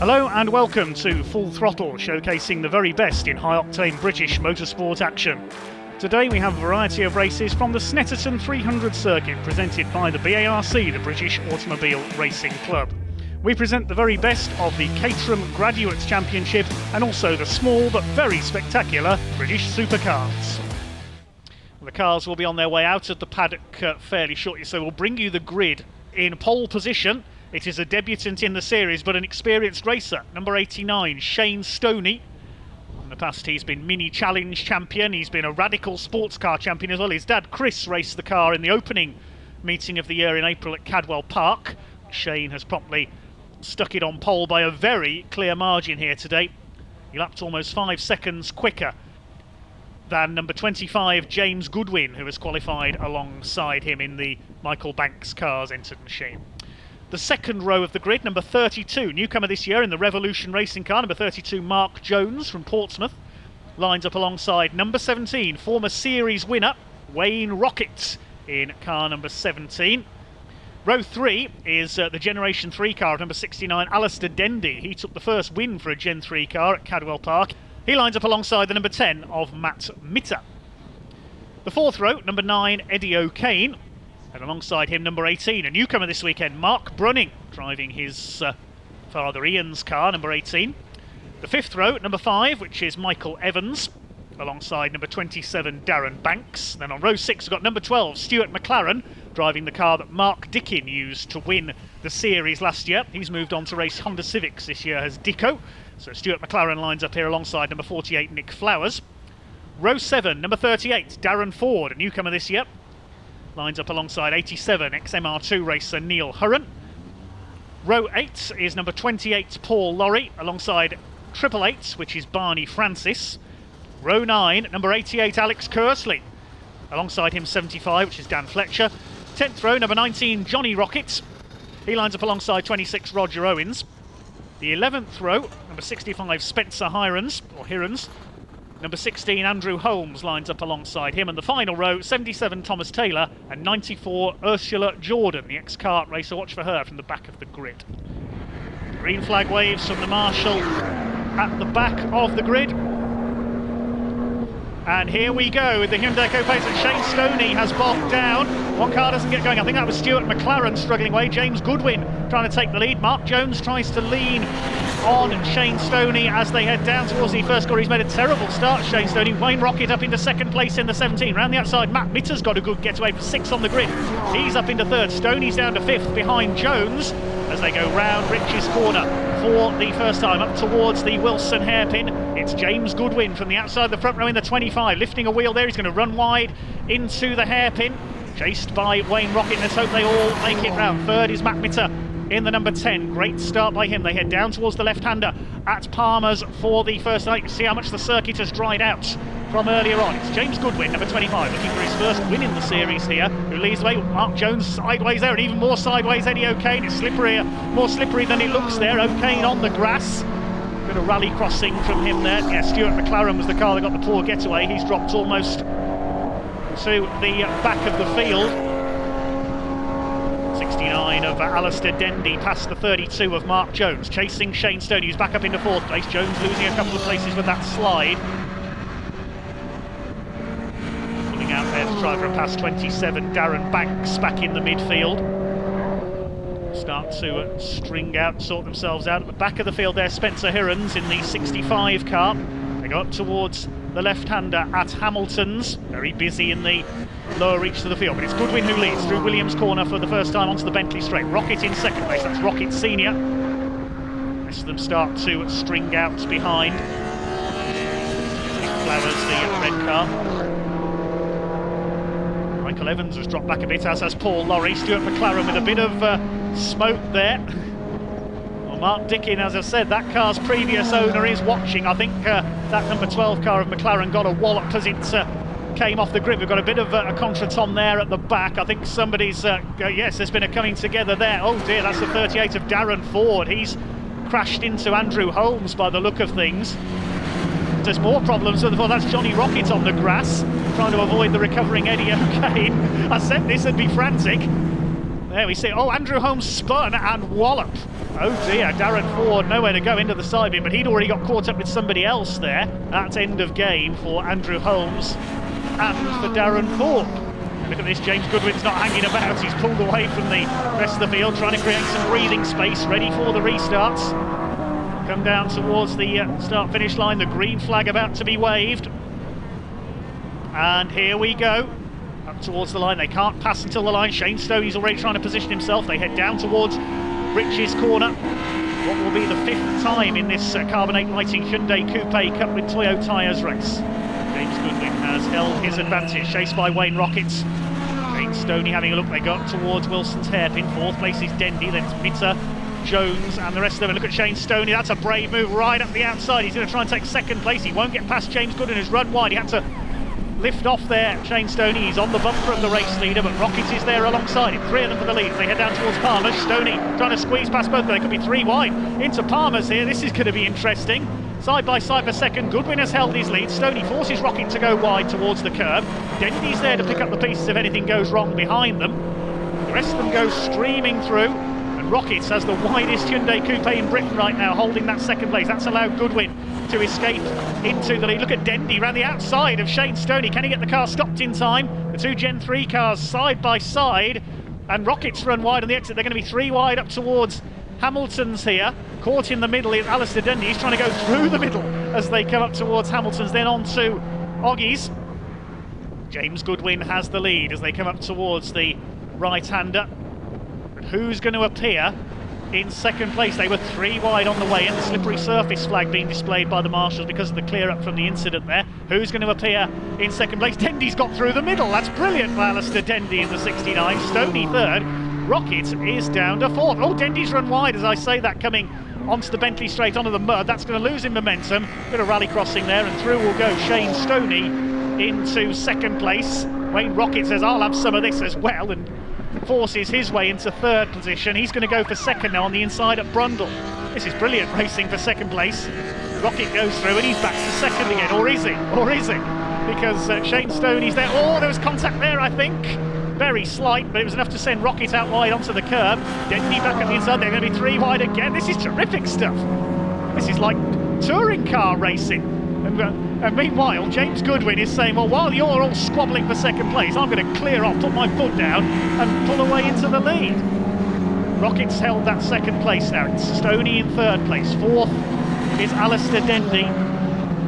Hello and welcome to Full Throttle, showcasing the very best in high-octane British motorsport action. Today we have a variety of races from the Snetterton 300 circuit presented by the BARC, the British Automobile Racing Club. We present the very best of the Caterham Graduates Championship and also the small but very spectacular British Superkarts. The cars will be on their way out of the paddock fairly shortly, so we'll bring you the grid in pole position. It is a debutant in the series, but an experienced racer. Number 89, Shane Stoney. In the past, he's been Mini Challenge champion. He's been a radical sports car champion as well. His dad, Chris, raced the car in the opening meeting of the year in April at Cadwell Park. Shane has promptly stuck it on pole by a very clear margin here today. He lapped almost 5 seconds quicker than number 25, James Goodwin, who has qualified alongside him in the Michael Banks cars entered machine. The second row of the grid, number 32, newcomer this year in the Revolution racing car, number 32, Mark Jones from Portsmouth, lines up alongside number 17, former series winner, Wayne Rocket in car number 17. Row 3 is the Generation 3 car of number 69, Alistair Dendy. He took the first win for a Gen 3 car at Cadwell Park. He lines up alongside the number 10 of Matt Mitter. The fourth row, number 9, Eddie O'Kane. And alongside him, number 18, a newcomer this weekend, Mark Brunning, driving his father Ian's car, number 18. The fifth row, number 5, which is Michael Evans, alongside number 27, Darren Banks. Then on row 6, we've got number 12, Stuart McLaren, driving the car that Mark Dickin used to win the series last year. He's moved on to race Honda Civics this year as Dicko. So Stuart McLaren lines up here alongside number 48, Nick Flowers. Row 7, number 38, Darren Ford, a newcomer this year. Lines up alongside 87, XMR2 racer Neil Hurren. Row 8 is number 28, Paul Lorry, alongside 888, which is Barney Francis. Row 9, number 88, Alex Kersley, alongside him 75, which is Dan Fletcher. 10th row, number 19, Johnny Rocket. He lines up alongside 26, Roger Owens. The 11th row, number 65, Spencer Hirons. Number 16, Andrew Holmes, lines up alongside him. And the final row, 77, Thomas Taylor, and 94, Ursula Jordan, the ex-kart racer. Watch for her from the back of the grid. Green flag waves from the marshal at the back of the grid. And here we go with the Hyundai Coupe, and Shane Stoney has bogged down. One car doesn't get going. I think that was Stuart McLaren struggling away. James Goodwin trying to take the lead. Mark Jones tries to lean on Shane Stoney as they head down towards the first corner. He's made a terrible start, Shane Stoney. Wayne Rocket up into second place in the 17. Round the outside, Matt Mitter's got a good getaway for 6 on the grid. He's up into third. Stoney's down to 5th behind Jones as they go round Rich's corner for the first time up towards the Wilson hairpin. It's James Goodwin from the outside of the front row in the 25, lifting a wheel there. He's going to run wide into the hairpin, chased by Wayne Rocket. Let's hope they all make it round. Third is Matt Mitter in the number 10. Great start by him. They head down towards the left-hander at Palmer's for the first night. You can see how much the circuit has dried out from earlier on. It's James Goodwin, number 25, looking for his first win in the series here, who leads the way. Mark Jones sideways there, and even more sideways Eddie O'Kane. It's slipperier, more slippery than it looks there. O'Kane on the grass. Bit of rally crossing from him there. Yeah, Stuart McLaren was the car that got the poor getaway. He's dropped almost to the back of the field. 69 of Alistair Dendy past the 32 of Mark Jones, chasing Shane Stoney, who's back up into 4th place. Jones losing a couple of places with that slide. Pulling out there to try for a pass 27, Darren Banks back in the midfield. Start to string out, sort themselves out. At the back of the field there, Spencer Hirons in the 65 car. They go up towards the left-hander at Hamilton's. Very busy in the lower reach of the field, but it's Goodwin who leads through Williams Corner for the first time onto the Bentley straight. Rocket in second place, that's Rocket Senior. The rest of them start to string out behind. Flowers, the red car. Michael Evans has dropped back a bit, as has Paul Lorry. Stuart McLaren with a bit of smoke there. Well, Mark Dickin, as I said, that car's previous owner is watching. I think that number 12 car of McLaren got a wallop as it came off the grid. We've got a bit of a contretemps there at the back. I think somebody's, yes, there's been a coming together there. Oh dear, that's the 38 of Darren Ford. He's crashed into Andrew Holmes by the look of things. There's more problems with the Ford. That's Johnny Rocket on the grass, trying to avoid the recovering Eddie O'Kane. I said this would be frantic. There we see, oh, Andrew Holmes spun and walloped. Oh dear, Darren Ford nowhere to go into the side of him, but he'd already got caught up with somebody else there. That's end of game for Andrew Holmes and for Darren Ford. Look at this, James Goodwin's not hanging about. He's pulled away from the rest of the field, trying to create some breathing space, ready for the restarts. Come down towards the start-finish line, the green flag about to be waved. And here we go. Up towards the line, they can't pass until the line. Shane Stoney's already trying to position himself. They head down towards Rich's corner. What will be the 5th time in this Carbonate Lighting Hyundai Coupe Cup with Toyo tyres race. James Goodwin has held his advantage, chased by Wayne Rockets. Shane Stoney having a look, they got towards Wilson's hairpin. 4th place is Dendy, then it's Mitter, Jones and the rest of them. Look at Shane Stoney, that's a brave move right up the outside. He's going to try and take 2nd place. He won't get past James Goodwin, who's run wide. He had to lift off there, Shane Stoney. He's on the bumper of the race leader, but Rockets is there alongside him. 3 of them for the lead. They head down towards Palmer's. Stoney trying to squeeze past both. They could be 3 wide into Palmer's here. This is going to be interesting. Side by side for 2nd. Goodwin has held his lead. Stoney forces Rocket to go wide towards the curb. Dendy's there to pick up the pieces if anything goes wrong behind them. The rest of them go streaming through. And Rockets has the widest Hyundai Coupe in Britain right now, holding that 2nd place. That's allowed Goodwin to escape into the lead. Look at Dendy around the outside of Shane Stoney. Can he get the car stopped in time? The 2 Gen 3 cars side by side, and Rockets run wide on the exit. They're going to be 3 wide up towards Hamilton's here. Caught in the middle is Alistair Dendy. He's trying to go through the middle as they come up towards Hamilton's, then on to Oggy's. James Goodwin has the lead as they come up towards the right-hander. But who's going to appear in 2nd place? They were 3 wide on the way in. The slippery surface flag being displayed by the marshals because of the clear up from the incident there. Who's going to appear in 2nd place? Dendy's got through the middle. That's brilliant by Alistair Dendy in the 69. Stoney 3rd. Rocket is down to 4th. Oh, Dendy's run wide as I say that, coming onto the Bentley straight, onto the mud. That's going to lose him momentum. Bit of rally crossing there, and through will go Shane Stoney into 2nd place. Wayne Rocket says, I'll have some of this as well, and forces his way into 3rd position. He's going to go for 2nd now on the inside at Brundle. This is brilliant racing for 2nd place. Rocket goes through and he's back to 2nd again, or is he? Or is he? Because Shane Stoney's there. Oh, there was contact there, I think. Very slight, but it was enough to send Rocket out wide onto the curb. Dendy back at the inside. They're going to be 3 wide again. This is terrific stuff. This is like touring car racing. And meanwhile, James Goodwin is saying, well, while you're all squabbling for 2nd place, I'm going to clear off, put my foot down and pull away into the lead. Rocket's held that 2nd place now. It's Stoney in 3rd place. 4th is Alistair Dendy.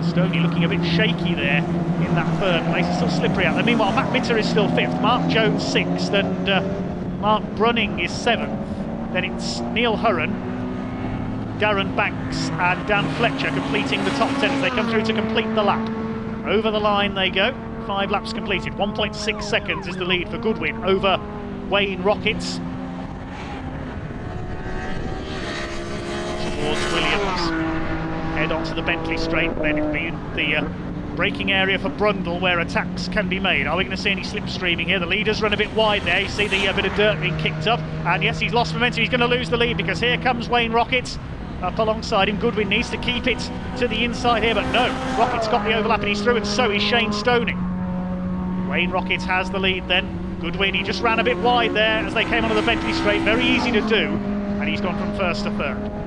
Stoney looking a bit shaky there in that 3rd place. It's still slippery out there. Meanwhile, Matt Mitter is still 5th. Mark Jones 6th, and Mark Brunning is 7th. Then it's Neil Hurren, Darren Banks and Dan Fletcher completing the top 10 as they come through to complete the lap. Over the line they go. 5 laps completed. 1.6 seconds is the lead for Goodwin over Wayne Rockets. Towards Williams. Head onto the Bentley straight, then it'll be the braking area for Brundle where attacks can be made. Are we going to see any slipstreaming here? The leaders run a bit wide there. You see the bit of dirt being kicked up, and yes, he's lost momentum. He's going to lose the lead because here comes Wayne Rockets up alongside him. Goodwin needs to keep it to the inside here, but no, Rockets got the overlap and he's through, and so is Shane Stoney. Wayne Rockets has the lead then. Goodwin, he just ran a bit wide there as they came onto the Bentley straight. Very easy to do, and he's gone from 1st to 3rd.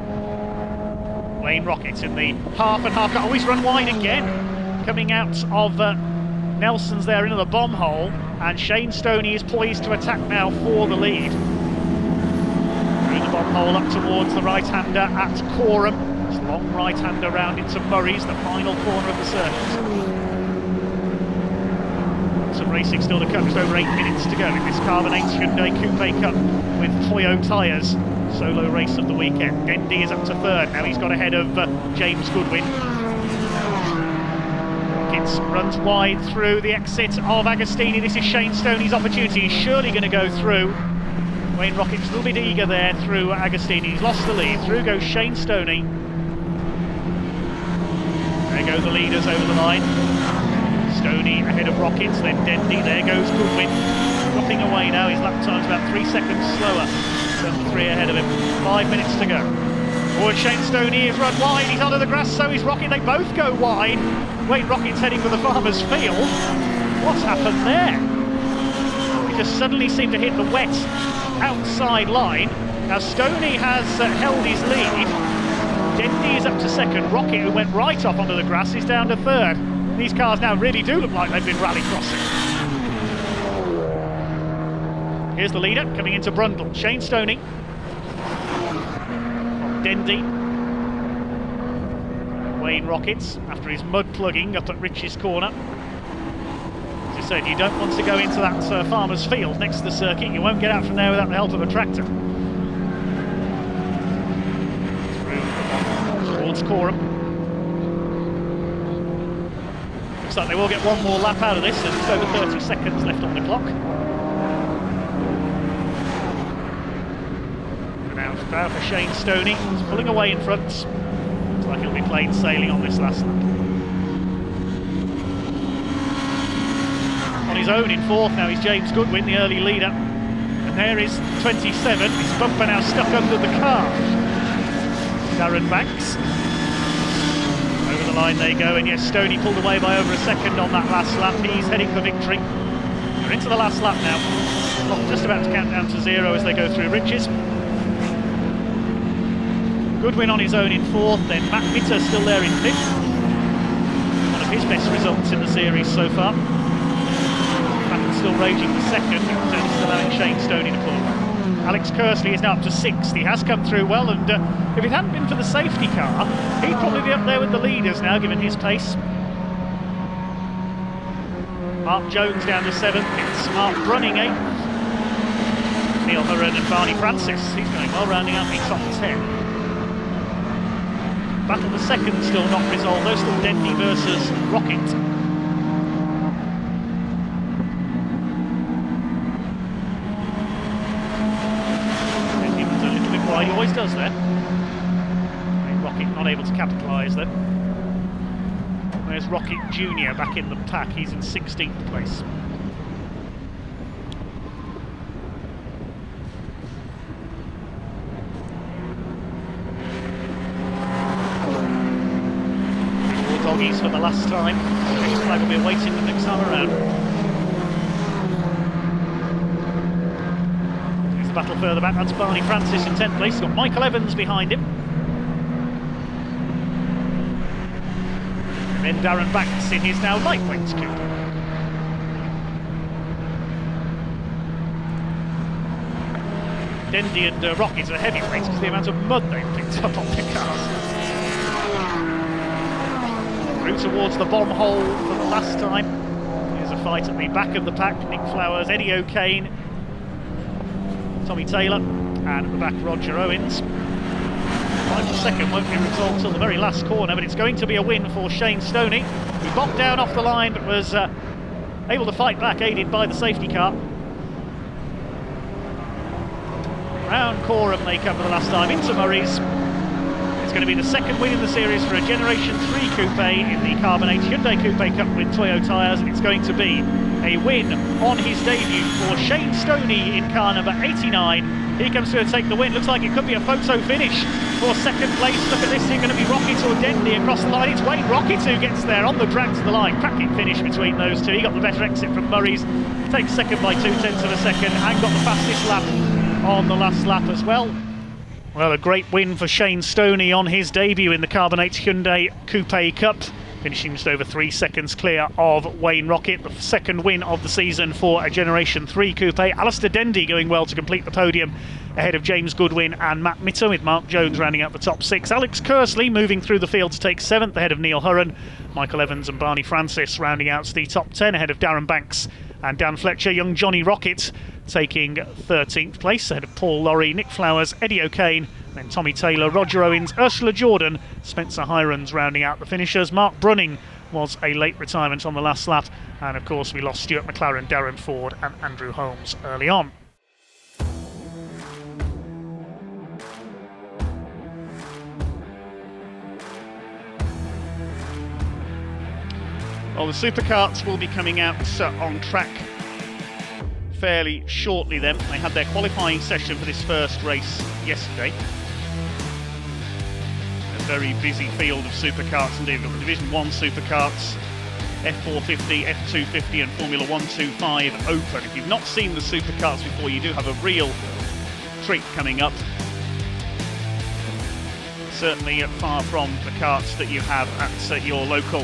Wayne Rockets in the half and half cut. Oh, he's run wide again. Coming out of Nelson's there into the bomb hole, and Shane Stoney is poised to attack now for the lead. Through the bomb hole up towards the right-hander at Coram. It's long right-hander round into Murray's, the final corner of the circuit. Some racing still to come, just over 8 minutes to go in this Carbonate Hyundai Coupe Cup with Toyo tyres. Solo race of the weekend. Dendy is up to 3rd. Now he's got ahead of James Goodwin. Rockets runs wide through the exit of Agostini. This is Shane Stoney's opportunity. He's surely going to go through. Wayne Rockets a little bit eager there through Agostini. He's lost the lead. Through goes Shane Stoney. There go the leaders over the line. Stoney ahead of Rockets, then Dendy. There goes Goodwin. Dropping away now. His lap time's about 3 seconds slower than 3 ahead of him. 5 minutes to go. Oh, Shane Stoney is run wide. He's under the grass, so is Rocket. They both go wide. Wayne Rocket's heading for the Farmers Field. What's happened there? He just suddenly seemed to hit the wet outside line. Now Stoney has held his lead. Dendy is up to second. Rocket, who went right off onto the grass, is down to third. These cars now really do look like they've been rally crossing. Here's the leader coming into Brundle. Shane Stoney. Dendy. Wayne Rockets after his mud plugging up at Rich's corner. As I said, you don't want to go into that farmer's field next to the circuit. You won't get out from there without the help of a tractor. Through towards Coram. Looks like they will get one more lap out of this, and it's over 30 seconds left on the clock. Now for Shane Stoney, he's pulling away in front. Looks like he'll be plain sailing on this last lap. On his own in fourth now is James Goodwin, the early leader. And there is 27, his bumper now stuck under the car. Darren Banks. Over the line they go, and yes, Stoney pulled away by over a second on that last lap. He's heading for victory. We're into the last lap now. Clock just about to count down to 0 as they go through Riches. Goodwin on his own in fourth, then Matt Mitter still there in fifth. One of his best results in the series so far. Matt still raging for second, but still allowing Shane Stoney to pull away. Alex Kersley is now up to sixth. He has come through well, and if it hadn't been for the safety car, he'd probably be up there with the leaders now, given his pace. Mark Jones down to seventh. It's Mark Brunning eighth. Neil Hurren and Barney Francis. He's going well, rounding out the top 10. Battle for second still not resolved, though still Dendy versus Rocket. Dendy was a little bit wide, he always does there. Rocket not able to capitalise though. There's Rocket Jr. back in the pack, he's in 16th place. Doggies for the last time. The flag will be awaiting them next time around. There's the battle further back. That's Barney Francis in 10th place. He's got Michael Evans behind him. And then Darren Banks in his now lightweight Coupe. Dendy and Rockets are heavyweights because of the amount of mud they've picked up on their cars. Towards the bomb hole for the last time. Here's a fight at the back of the pack. Nick Flowers, Eddie O'Kane, Tommy Taylor, and at the back Roger Owens. 5 second won't be resolved till the very last corner, but it's going to be a win for Shane Stoney, who bobbed down off the line but was able to fight back, aided by the safety car. Round Coram they come for the last time into Murray's. It's going to be the second win in the series for a Generation 3 Coupe in the Carbon 8 Hyundai Coupe Cup with Toyo tyres, and it's going to be a win on his debut for Shane Stoney in car number 89. He comes through to take the win. Looks like it could be a photo finish for second place. Look at this, it's going to be Rocket or Dendy across the line. It's Wayne Rocket who gets there on the drag to the line. Cracking finish between those two. He got the better exit from Murray's. Takes second by 0.2 of a second and got the fastest lap on the last lap as well. Well, a great win for Shane Stoney on his debut in the Carbon 8 Hyundai Coupe Cup, finishing just over 3 seconds clear of Wayne Rocket, the second win of the season for a Generation 3 Coupe. Alistair Dendy going well to complete the podium ahead of James Goodwin and Matt Mitter, with Mark Jones rounding out the top 6. Alex Kersley moving through the field to take 7th ahead of Neil Hurren. Michael Evans and Barney Francis rounding out the top 10 ahead of Darren Banks and Dan Fletcher. Young Johnny Rocket taking 13th place ahead of Paul Lorry, Nick Flowers, Eddie O'Kane, then Tommy Taylor, Roger Owens, Ursula Jordan, Spencer Hirons rounding out the finishers. Mark Brunning was a late retirement on the last lap, and of course we lost Stuart McLaren, Darren Ford and Andrew Holmes early on. Well, the Superkarts will be coming out on track fairly shortly then. They had their qualifying session for this first race yesterday. A very busy field of Superkarts indeed. We've got the Division 1 Superkarts, F450, F250 and Formula 125 open. If you've not seen the Superkarts before, you do have a real treat coming up. Certainly far from the karts that you have at your local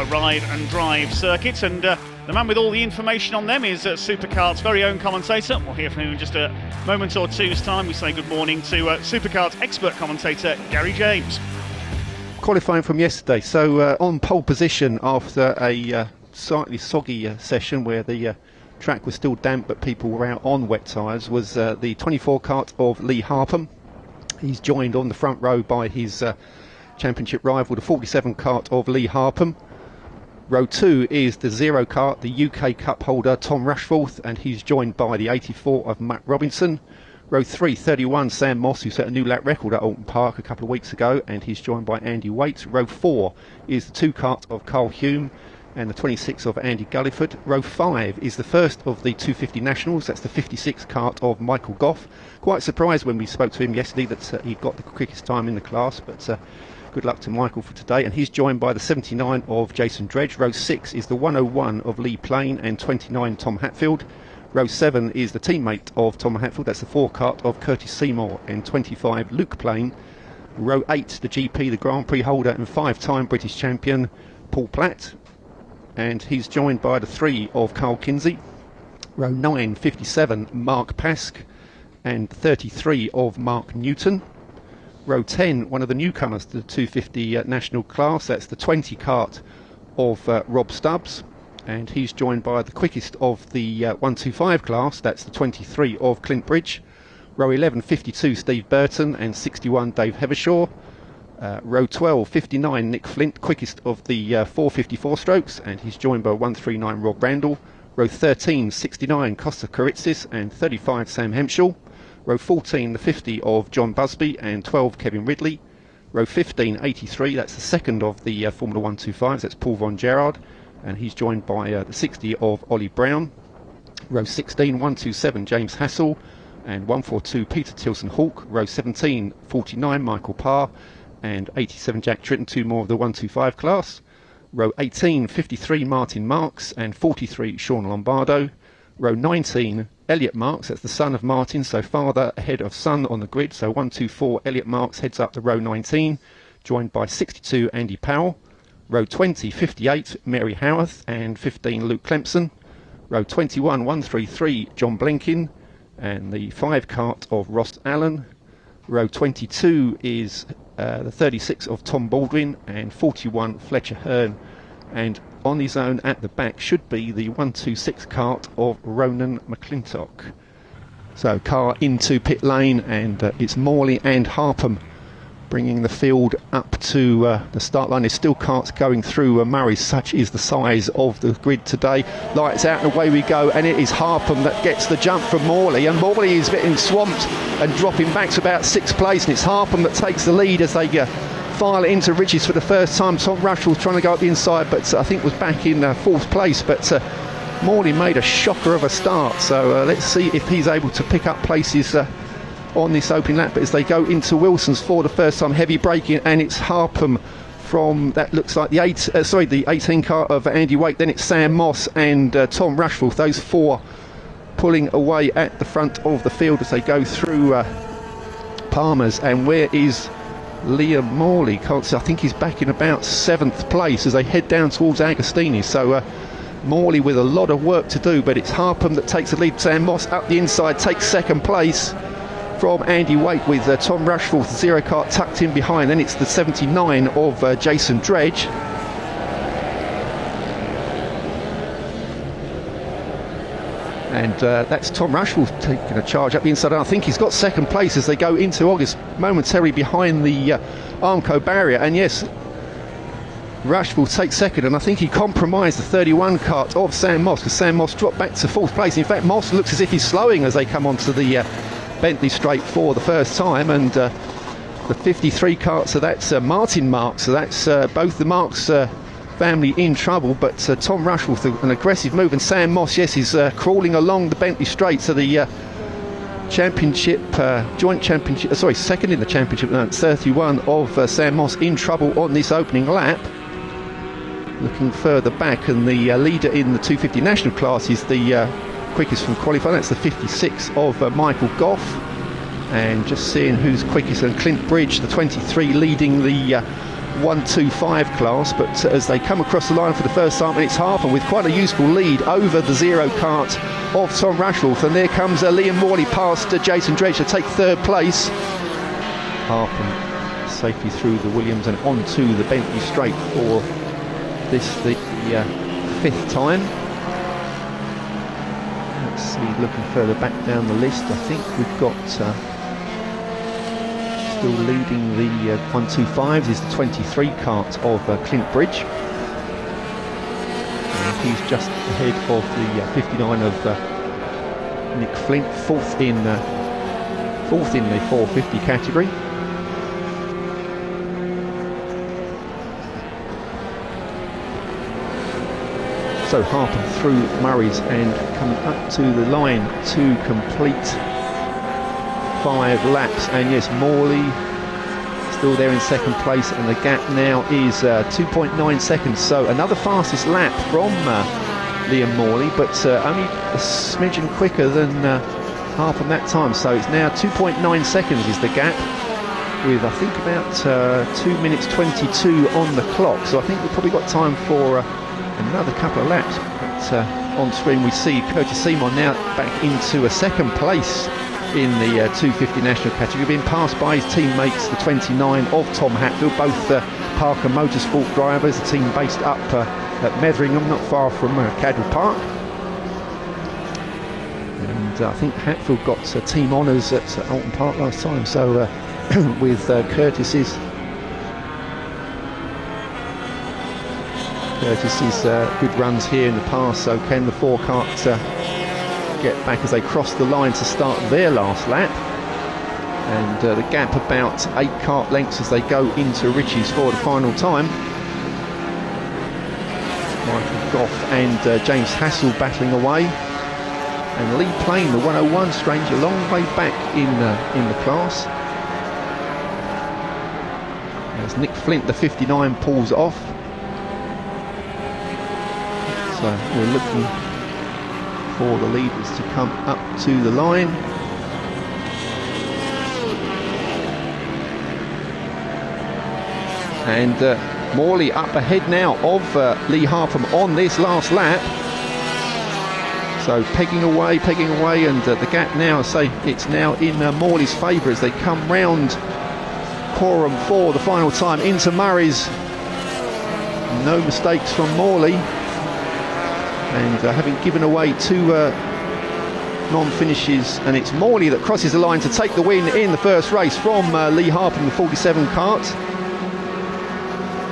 ride and drive circuits, and the man with all the information on them is Superkart's very own commentator. We'll hear from him in just a moment or two's time. We say good morning to Superkart expert commentator Gary James. Qualifying from yesterday, so on pole position after a slightly soggy session where the track was still damp but people were out on wet tyres, was the 24 kart of Lee Harpham. He's joined on the front row by his championship rival, the 47 kart of Lee Harpham. Row 2 is the 0 kart, the UK Cup holder Tom Rushforth, and he's joined by the 84 of Matt Robinson. Row 3, 31, Sam Moss, who set a new lap record at Alton Park a couple of weeks ago, and he's joined by Andy Waite. Row 4 is the 2 kart of Carl Hume and the 26 of Andy Gulliford. Row 5 is the first of the 250 Nationals, that's the 56 kart of Michael Goff. Quite surprised when we spoke to him yesterday that he got the quickest time in the class, but good luck to Michael for today. And he's joined by the 79 of Jason Dredge. Row 6 is the 101 of Lee Plain and 29 Tom Hatfield. Row 7 is the teammate of Tom Hatfield, that's the 4 kart of Curtis Seymour and 25 Luke Plain. Row 8, the GP, the Grand Prix holder and 5-time British champion Paul Platt, and he's joined by the 3 of Carl Kinsey. Row 9, 57, Mark Pask and 33 of Mark Newton. Row 10, one of the newcomers to the 250 national class, that's the 20 kart of Rob Stubbs, and he's joined by the quickest of the 125 class, that's the 23 of Clint Bridge. Row 11, 52, Steve Burton and 61 Dave Hevershaw. Row 12, 59, Nick Flint, quickest of the 454 strokes, and he's joined by 139 Rob Randall. Row 13, 69, Costa Karitzis and 35 Sam Hemschel. Row 14, the 50 of John Busby and 12 Kevin Ridley. Row 15, 83, that's the second of the Formula 125s, that's Paul Von Gerard, and he's joined by the 60 of Ollie Brown. Row 16, 127, James Hassel and 142 Peter Tilson Hawke. Row 17, 49, Michael Parr and 87 Jack Tritton, 2 more of the 125 class. Row 18, 53, Martin Marks and 43 Sean Lombardo. Row 19, Elliot Marks, that's the son of Martin, so father ahead of son on the grid, so 124 Elliot Marks heads up to row 19, joined by 62 Andy Powell. Row 20, 58 Mary Howarth and 15 Luke Clempson. Row 21, 133 John Blenkin and the 5 kart of Ross Allen. Row 22 is the 36 of Tom Baldwin and 41 Fletcher Hearn, and on his own at the back should be the 126 kart of Ronan McClintock. So car into pit lane, and it's Morley and Harpham bringing the field up to the start line. There's still karts going through Murray, such is the size of the grid today. Lights out and away we go, and it is Harpham that gets the jump from Morley, and Morley is getting swamped and dropping back to about 6th place, and it's Harpham that takes the lead as they file into Ridges for the first time. Tom Rushforth trying to go up the inside, but I think was back in 4th place, but Morley made a shocker of a start, so let's see if he's able to pick up places on this opening lap. But as they go into Wilson's for the first time, heavy braking, and it's Harpham from, that looks like the 18 car of Andy Waite, then it's Sam Moss and Tom Rushforth, those 4 pulling away at the front of the field as they go through Palmer's. And where is Liam Morley? Can't see. I think he's back in about 7th place as they head down towards Agostini. So Morley with a lot of work to do, but it's Harpham that takes the lead. Sam Moss up the inside takes 2nd place from Andy Waite, with Tom Rushforth 0 kart tucked in behind. Then it's the 79 of Jason Dredge. And that's Tom Rushforth taking a charge up the inside. I think he's got 2nd place as they go into August, momentarily behind the Armco barrier. And yes, Rushforth takes 2nd, and I think he compromised the 31 kart of Sam Moss, because Sam Moss dropped back to 4th place. In fact, Moss looks as if he's slowing as they come onto the Bentley straight for the first time. And the 53 kart, so that's Martin Marks, so that's both the Marks family in trouble, but Tom Rushforth, an aggressive move, and Sam Moss, yes, is crawling along the Bentley straight. So the championship, joint championship, second in the championship, 31 of Sam Moss in trouble on this opening lap. Looking further back, and the leader in the 250 national class is the quickest from qualifying, that's the 56 of Michael Goff. and just seeing who's quickest. And Clint Bridge, the 23, leading the 125 class, but as they come across the line for the first time, and it's Harpham with quite a useful lead over the zero kart of Tom Rushforth. And there comes Liam Morley past Jason Dredge to take third place. Harpham safely through the Williams and onto the Bentley straight for this, the fifth time. Let's see, looking further back down the list, I think we've got still leading the 125s is the 23 kart of Clint Bridge. And he's just ahead of the 59 of Nick Flint, fourth in the 450 category. So Harpham through Murray's and coming up to the line to complete 5 laps. And yes, Morley still there in second place, and the gap now is 2.9 seconds. So another fastest lap from Liam Morley, but only a smidgen quicker than Harpham that time. So it's now 2.9 seconds is the gap, with I think about 2 minutes 22 on the clock. So I think we've probably got time for another couple of laps. But on screen we see Curtis Seymour now back into a second place in the 250 national category, being passed by his teammates, the 29 of Tom Hatfield, both Parker Motorsport drivers, a team based up at Metheringham, not far from Cadwell Park. And I think Hatfield got team honours at Alton Park last time. So with Curtis's good runs here in the past, so can the 4 karts get back as they cross the line to start their last lap? And the gap about 8 kart lengths as they go into Ritchie's for the final time. Michael Goff and James Hassel battling away, and Lee Plain, the 101 stranger, a long way back in the class, as Nick Flint, the 59, pulls off. So we're looking for the leaders to come up to the line. And Morley up ahead now of Lee Harpham on this last lap. So pegging away, and the gap now, say it's now in Morley's favour as they come round Coram for the final time into Murray's. No mistakes from Morley. And having given away 2 non-finishes, and it's Morley that crosses the line to take the win in the first race from Lee Harpham, the 47 kart.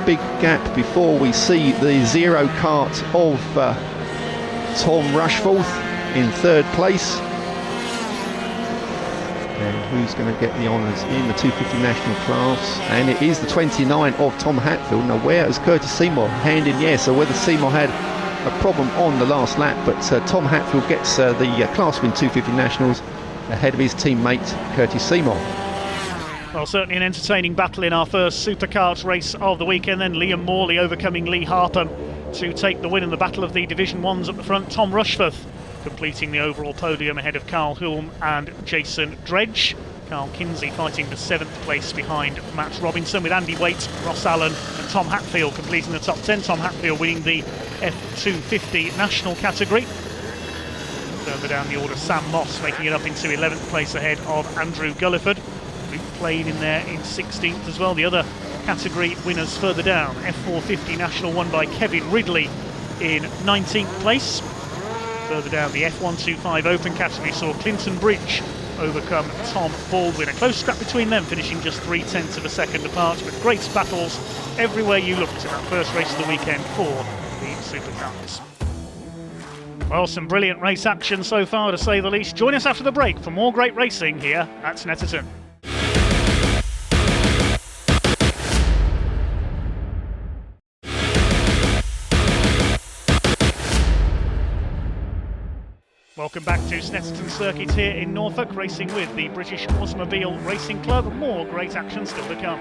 Big gap before we see the 0 kart of Tom Rushforth in third place. And who's going to get the honours in the 250 national class? And it is the 29 of Tom Hatfield. Now where is Curtis Seymour? Hand in, yes. So whether Seymour had a problem on the last lap, but Tom Hatfield gets the Class Win 250 Nationals ahead of his teammate Curtis Seymour. Well, certainly an entertaining battle in our first Superkart race of the weekend. Then Liam Morley overcoming Lee Harpham to take the win in the battle of the Division 1s at the front. Tom Rushforth completing the overall podium ahead of Carl Hulme and Jason Dredge. Carl Kinsey fighting for 7th place behind Matt Robinson, with Andy Waite, Ross Allen and Tom Hatfield completing the top 10. Tom Hatfield winning the F250 national category. Further down the order, Sam Moss making it up into 11th place ahead of Andrew Gulliford, who played in there in 16th as well. The other category winners further down, F450 national won by Kevin Ridley in 19th place. Further down, the F125 open category saw Clinton Bridge overcome Tom Baldwin. A close scrap between them, finishing just 0.3 of a second apart, with great battles everywhere you looked in that first race of the weekend for the Superkarts. Well, some brilliant race action so far, to say the least. Join us after the break for more great racing here at Snetterton. Welcome back to Snetterton Circuit here in Norfolk, racing with the British Automobile Racing Club. More great action still to come.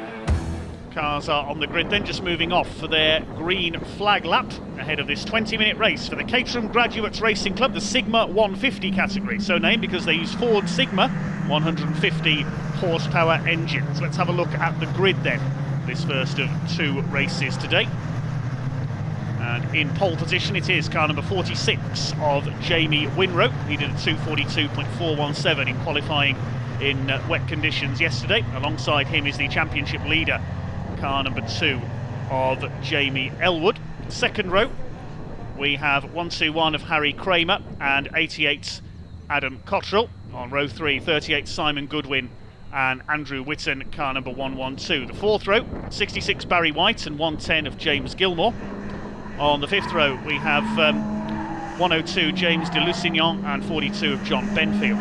Cars are on the grid then, just moving off for their green flag lap ahead of this 20-minute race for the Caterham Graduates Racing Club, the Sigma 150 category. So named because they use Ford Sigma 150 horsepower engines. Let's have a look at the grid then, this first of two races today. And in pole position it is car number 46 of Jamie Winrow. He did a 2:42.417 in qualifying in wet conditions yesterday. Alongside him is the championship leader, car number 2 of Jamie Elwood. Second row we have 121 of Harry Kramer and 88 Adam Cottrell. On row 3, 38 Simon Goodwin and Andrew Whitten, car number 112. The fourth row, 66 Barry White and 110 of James Gilmore. On the fifth row we have 102 James de Lusignan and 42 of John Benfield.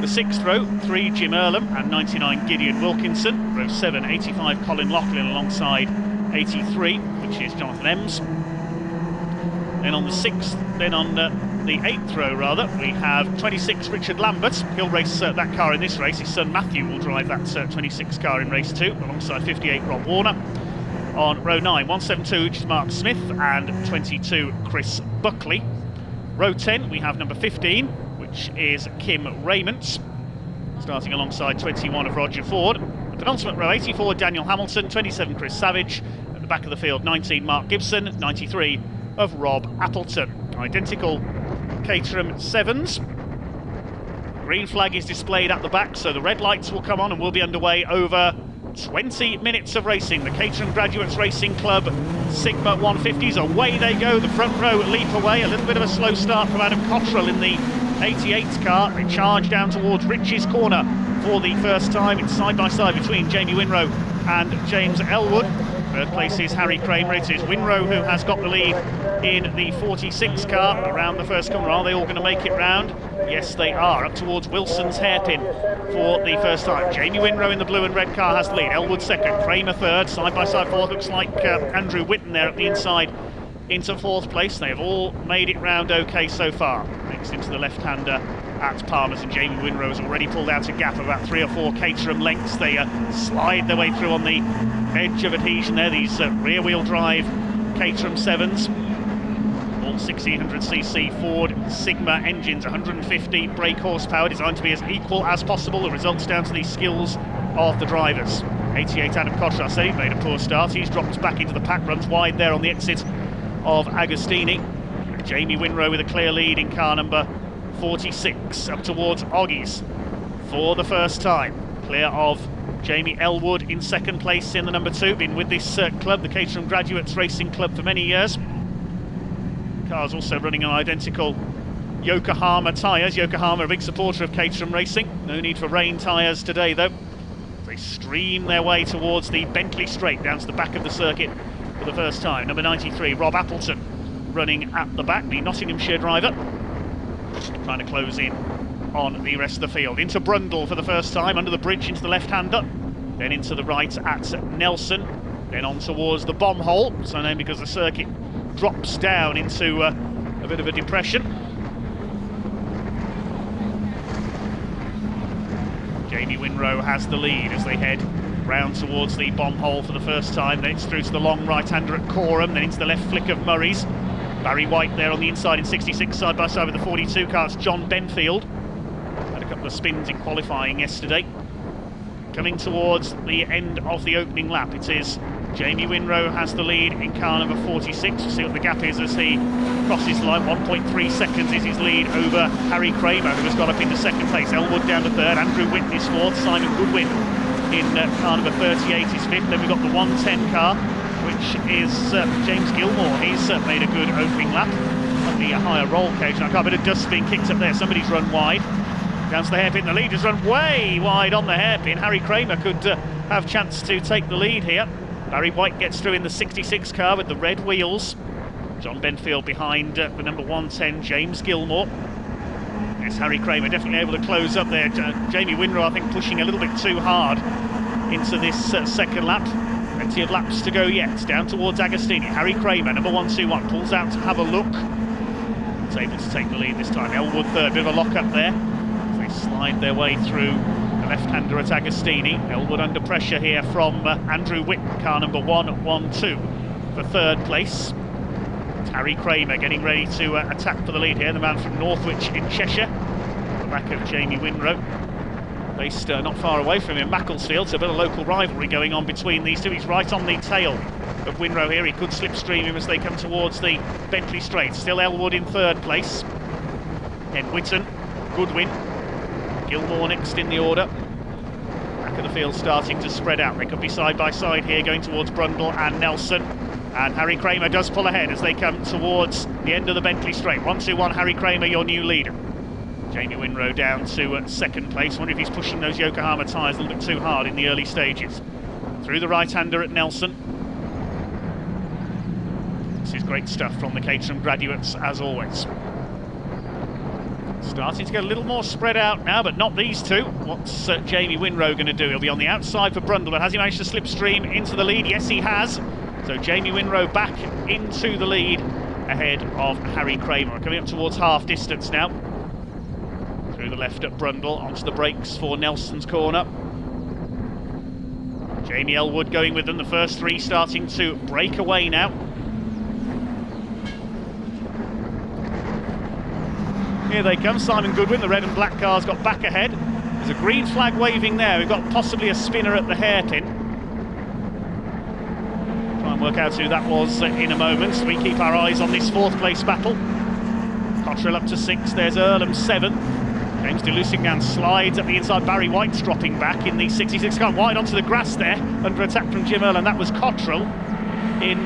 The sixth row, 3 Jim Earlham and 99 Gideon Wilkinson. Row 7, 85 Colin Loughlin alongside 83, which is Jonathan Ems. Then on the eighth row rather, we have 26 Richard Lambert. He'll race that car in this race. His son Matthew will drive that 26 car in race 2 alongside 58 Rob Warner. On row 9, 172 which is Mark Smith and 22 Chris Buckley. Row 10 we have number 15, which is Kim Raymond, starting alongside 21 of Roger Ford. The penultimate row, 84 Daniel Hamilton, 27 Chris Savage. At the back of the field, 19 Mark Gibson, 93 of Rob Appleton. Identical Caterham 7s. Green flag is displayed at the back, so the red lights will come on and we'll be underway over 20 minutes of racing. The Caterham Graduates Racing Club Sigma 150s, away they go. The front row leap away. A little bit of a slow start from Adam Cottrell in the 88 car. They charge down towards Rich's corner for the first time. It's side by side between Jamie Winrow and James Elwood. Third place is Harry Kramer. It is Winrow who has got the lead in the 46 car around the first corner. Are they all going to make it round? Yes, they are. Up towards Wilson's hairpin for the first time. Jamie Winrow in the blue and red car has the lead. Elwood second, Kramer third, side by side fourth. Looks like Andrew Whitten there at the inside into fourth place. They have all made it round okay so far. Next into the left-hander at Palmer's, and Jamie Winrow has already pulled out a gap of about 3 or 4 Caterham lengths. They slide their way through on the edge of adhesion there, these rear-wheel drive Caterham 7s. All 1600cc Ford Sigma engines, 150 brake horsepower, designed to be as equal as possible. The results down to the skills of the drivers. 88 Adam Cottrell, I say, made a poor start. He's dropped back into the pack, runs wide there on the exit of Agostini. Jamie Winrow with a clear lead in car number 46, up towards Oggies for the first time. Clear of Jamie Elwood in second place in the number 2. Been with this club, the Caterham Graduates Racing Club, for many years. Car's also running on identical Yokohama tyres. Yokohama, a big supporter of Caterham Racing. No need for rain tyres today though. They stream their way towards the Bentley Straight down to the back of the circuit for the first time. Number 93, Rob Appleton, running at the back, the Nottinghamshire driver, trying to close in on the rest of the field. Into Brundle for the first time, under the bridge into the left-hander, then into the right at Nelson, then on towards the bomb hole, so named because the circuit drops down into a bit of a depression. Jamie Winrow has the lead as they head round towards the bomb hole for the first time. Then it's through to the long right-hander at Corham, then into the left flick of Murray's. Barry White there on the inside in 66, side by side with the 42 car. It's John Benfield. Had a couple of spins in qualifying yesterday. Coming towards the end of the opening lap, it is Jamie Winrow has the lead in car number 46. We'll see what the gap is as he crosses the line. 1.3 seconds is his lead over Harry Kramer, who has got up into second place. Elwood down to third, Andrew Whitten is fourth, Simon Goodwin in car number 38 is fifth. Then we've got the 110 car, which is James Gilmore. He's made a good opening lap on the higher roll cage. I can't, a bit of dust being kicked up there. Somebody's run wide. Down to the hairpin. The lead has run way wide on the hairpin. Harry Kramer could have chance to take the lead here. Barry White gets through in the 66 car with the red wheels. John Benfield behind the number 110, James Gilmore. Yes, Harry Kramer definitely able to close up there. Jamie Winrow, I think, pushing a little bit too hard into this second lap. Plenty of laps to go yet. Down towards Agostini. Harry Kramer, number 121, pulls out to have a look. He's able to take the lead this time. Elwood third, bit of a lock up there. They slide their way through the left-hander at Agostini. Elwood under pressure here from Andrew Whitten, car number 112 for third place. It's Harry Kramer getting ready to attack for the lead here, the man from Northwich in Cheshire, at the back of Jamie Winrow. based not far away from him, Macclesfield, so a bit of local rivalry going on between these two. He's right on the tail of Winrow here. He could slipstream him as they come towards the Bentley Straight. Still Elwood in third place, then Whitton, Goodwin, Gilmore next in the order. Back of the field starting to spread out. They could be side by side here going towards Brundle and Nelson. And Harry Kramer does pull ahead as they come towards the end of the Bentley Straight. 1-2-1, Harry Kramer, your new leader. Jamie Winrow down to second place. Wonder if he's pushing those Yokohama tyres a little bit too hard in the early stages. Through the right-hander at Nelson. This is great stuff from the Caterham graduates, as always. Starting to get a little more spread out now, but not these two. What's Jamie Winrow going to do? He'll be on the outside for Brundle, but has he managed to slipstream into the lead? Yes, he has. So Jamie Winrow back into the lead ahead of Harry Kramer. Coming up towards half distance now. Through the left at Brundle, onto the brakes for Nelson's corner. Jamie Elwood going with them, the first three starting to break away now. Here they come, Simon Goodwin, the red and black car's got back ahead. There's a green flag waving there, we've got possibly a spinner at the hairpin. Try and work out who that was in a moment. We keep our eyes on this fourth place battle. Cottrell up to 6th, there's Earlham 7th. James de Lusignan slides at the inside. Barry White's dropping back in the 66 car, wide onto the grass there, under attack from Jim Earlham. That was Cottrell in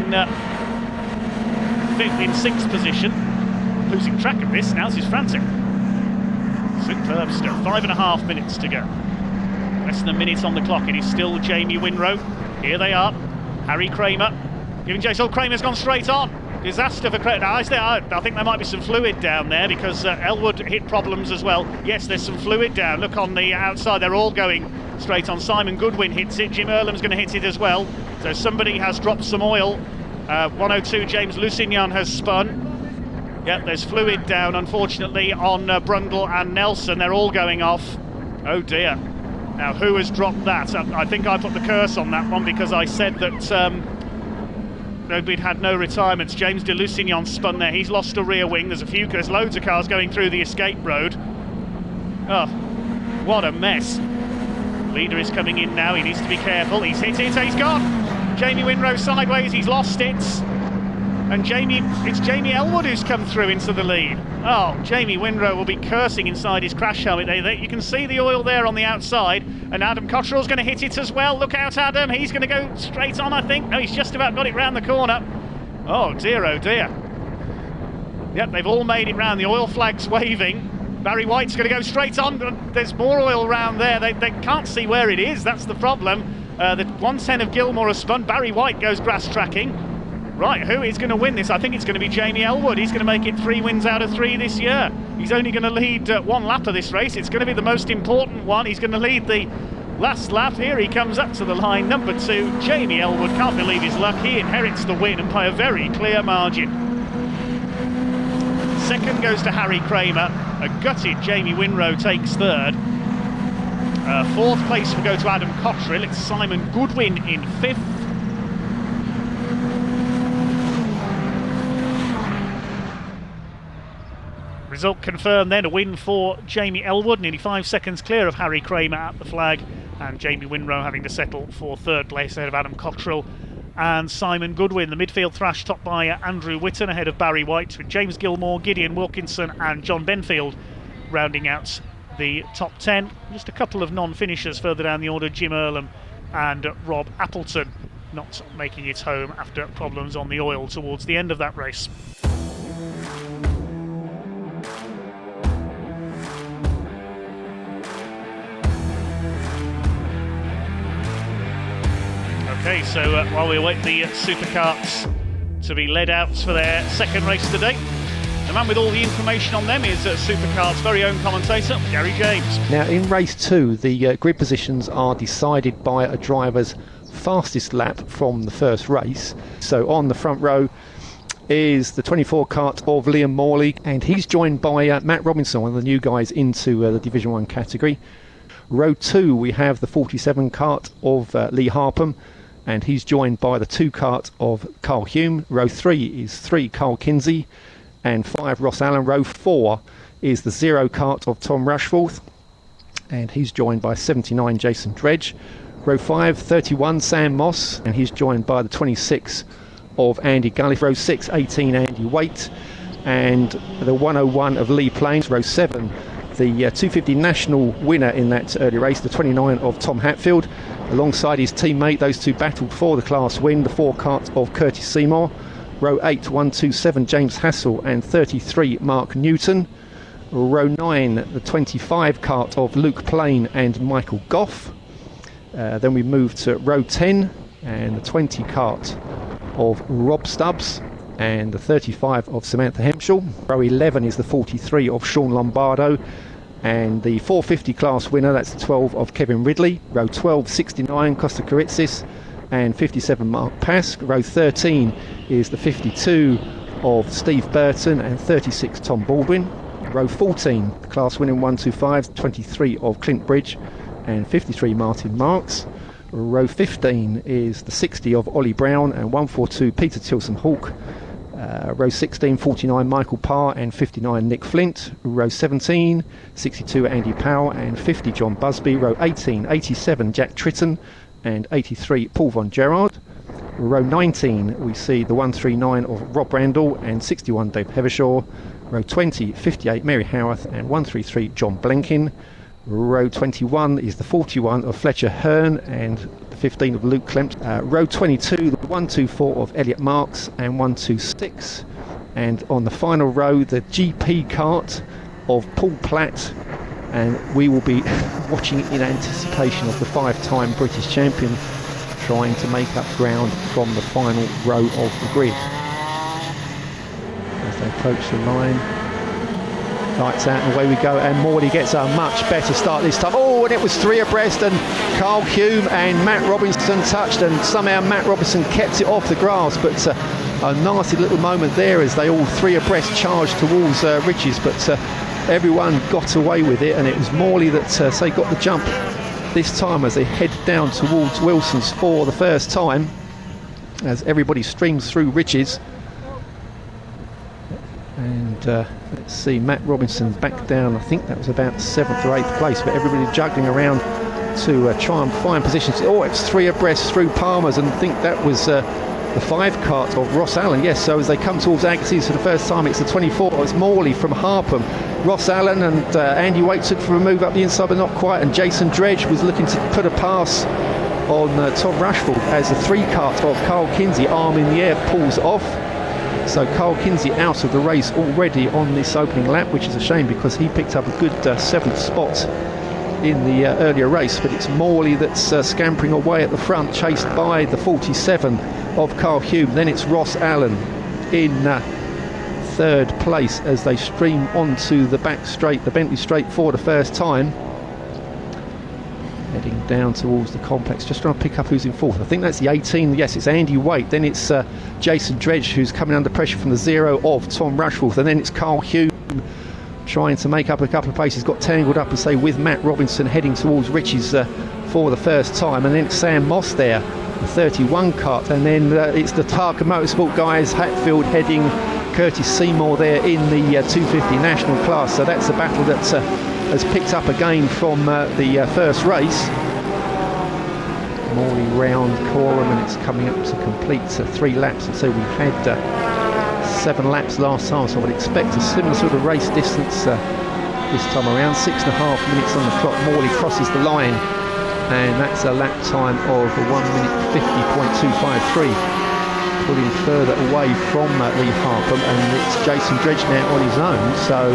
6th position. Losing track of this, now this is frantic. Superb stuff, 5.5 minutes to go. Less than a minute on the clock, it is still Jamie Winrow. Here they are, Harry Kramer, giving chase. Oh, Kramer's gone straight on. Disaster for Kramer. I think there might be some fluid down there because Elwood hit problems as well. Yes, there's some fluid down. Look on the outside, they're all going straight on. Simon Goodwin hits it, Jim Earlham's going to hit it as well. So somebody has dropped some oil. 102, James Lusignan has spun. Yep, there's fluid down, unfortunately, on Brundle and Nelson. They're all going off. Oh dear. Now, who has dropped that? I think I put the curse on that one because I said that we'd had no retirements. James de Lusignan spun there. He's lost a rear wing. There's loads of cars going through the escape road. Oh, what a mess. Leader is coming in now. He needs to be careful. He's hit it. He's gone. Jamie Winrow sideways. He's lost it. And it's Jamie Elwood who's come through into the lead. Oh, Jamie Winrow will be cursing inside his crash helmet. You can see the oil there on the outside, and Adam Cottrell's going to hit it as well. Look out, Adam. He's going to go straight on, I think. No, he's just about got it round the corner. Oh dear, oh dear. Yep, they've all made it round. The oil flag's waving. Barry White's going to go straight on. There's more oil round there. They can't see where it is. That's the problem. The 110 of Gilmore has spun. Barry White goes grass tracking. Right, who is going to win this? I think it's going to be Jamie Elwood. He's going to make it 3 wins out of 3 this year. He's only going to lead one lap of this race. It's going to be the most important one. He's going to lead the last lap. Here he comes up to the line. Number 2, Jamie Elwood. Can't believe his luck. He inherits the win and by a very clear margin. Second goes to Harry Kramer. A gutted Jamie Winrow takes third. Fourth place will go to Adam Cottrell. It's Simon Goodwin in 5th. Result confirmed then, a win for Jamie Elwood, nearly 5 seconds clear of Harry Kramer at the flag, and Jamie Winrow having to settle for third place ahead of Adam Cottrell and Simon Goodwin. The midfield thrash topped by Andrew Whitton ahead of Barry White, with James Gilmore, Gideon Wilkinson and John Benfield rounding out the top 10. Just a couple of non-finishers further down the order, Jim Earlham and Rob Appleton not making it home after problems on the oil towards the end of that race. Okay, so while we await the Superkarts to be led out for their second race today, the man with all the information on them is Superkart's very own commentator, Gary James. Now, in race 2, the grid positions are decided by a driver's fastest lap from the first race. So on the front row is the 24 kart of Liam Morley, and he's joined by Matt Robinson, one of the new guys into the Division 1 category. Row 2, we have the 47 kart of Lee Harpham, and he's joined by the 2 kart of Carl Hume. Row 3 is 3 Carl Kinsey and 5 Ross Allen. Row 4 is the 0 kart of Tom Rushforth, and he's joined by 79 Jason Dredge. Row 5, 31 Sam Moss, and he's joined by the 26 of Andy Gulliff. Row 6, 18 Andy Waite, and the 101 of Lee Plains. Row 7, the 250 national winner in that early race, the 29 of Tom Hatfield. Alongside his teammate, those two battled for the class win, the 4 Kart of Curtis Seymour. Row 8, 127 James Hassel and 33 Mark Newton. Row 9, the 25 Kart of Luke Plain and Michael Goff. Then we move to row 10 and the 20 Kart of Rob Stubbs and the 35 of Samantha Hemschel. Row 11 is the 43 of Sean Lombardo, and the 450 class winner, that's the 12 of Kevin Ridley. Row 12, 69 Costa Karitsis and 57 Mark Pask. Row 13 is the 52 of Steve Burton and 36 Tom Baldwin. Row 14, the class winning 125, 23 of Clint Bridge and 53 Martin Marks. Row 15 is the 60 of Ollie Brown and 142 Peter Tilson Hawke. Row 16, 49 Michael Parr and 59 Nick Flint. Row 17, 62 Andy Powell and 50 John Busby. Row 18, 87 Jack Tritton and 83 Paul Von Gerard. Row 19 we see the 139 of Rob Randall and 61 Dave Hevershaw. Row 20, 58 Mary Howarth and 133 John Blenkin. Row 21 is the 41 of Fletcher Hearn and the 15 of Luke Klempt. Row 22, the 124 of Elliot Marks and 126. And on the final row, the GP kart of Paul Platt. And we will be watching in anticipation of the 5-time British champion trying to make up ground from the final row of the grid. As they approach the line, lights out and away we go, and Morley gets a much better start this time. Oh, and it was 3 abreast, and Carl Hume and Matt Robinson touched, and somehow Matt Robinson kept it off the grass, but a nasty little moment there as they all 3 abreast charged towards Riches, but everyone got away with it, and it was Morley that got the jump this time as they head down towards Wilson's for the first time, as everybody streams through Riches. And let's see, Matt Robinson back down, I think that was about 7th or 8th place, but everybody juggling around to try and find positions. Oh, it's 3 abreast through Palmer's, and I think that was the 5 kart of Ross Allen. Yes, so as they come towards Agassiz for the first time, it's the 24. It's Morley from Harpham. Ross Allen and Andy Waite took for a move up the inside, but not quite, and Jason Dredge was looking to put a pass on Tom Rushford as the 3 kart of Carl Kinsey, arm in the air, pulls off. So Carl Kinsey out of the race already on this opening lap, which is a shame because he picked up a good 7th spot in the earlier race. But it's Morley that's scampering away at the front, chased by the 47 of Carl Hume. Then it's Ross Allen in 3rd place as they stream onto the back straight, the Bentley straight, for the first time. Heading down towards the complex, just trying to pick up who's in 4th. I think that's the 18. Yes, it's Andy Waite. Then it's Jason Dredge, who's coming under pressure from the 0 of Tom Rushforth. And then it's Carl Hume trying to make up a couple of paces. Got tangled up, and say, with Matt Robinson heading towards Riches for the first time. And then it's Sam Moss there, the 31 kart. And then it's the Tarka Motorsport guys, Hatfield heading Curtis Seymour there in the 250 national class. So that's a battle that has picked up again from the first race. Morley round Coram, and it's coming up to complete 3 laps. And so we had 7 laps last time, so I would expect a similar sort of race distance this time around. 6.5 minutes on the clock. Morley crosses the line, and that's a lap time of 1 minute 50.253. Pulling further away from Lee Harpham, and it's Jason Dredge now on his own. So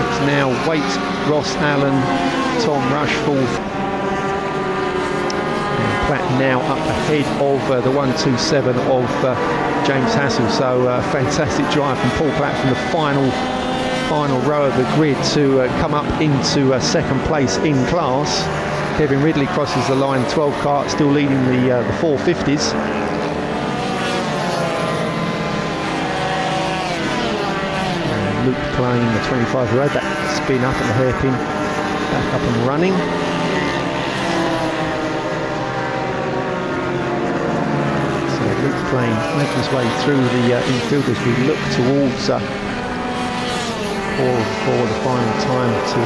it's now Waite, Ross Allen, Tom Rushforth, and Platt now up ahead of the 127 of James Hassel. So fantastic drive from Paul Platt from the final row of the grid to come up into 2nd place in class. Kevin Ridley crosses the line, 12 kart, still leading the 450s. Luke Plain, the 25, who had that spin up at the hairpin, back up and running. So Luke Plain making his way through the infield as we look towards for the final time to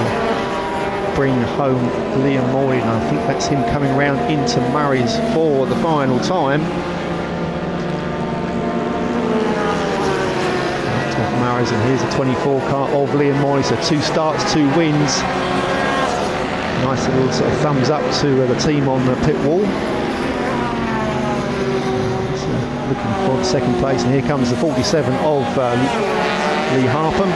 bring home Liam Morley, and I think that's him coming round into Murray's for the final time. Top of Murray's, and here's the 24 car of Liam Morley, so 2 starts, 2 wins. Nice little sort of thumbs up to the team on the pit wall. So looking for second place, and here comes the 47 of Lee Harpham,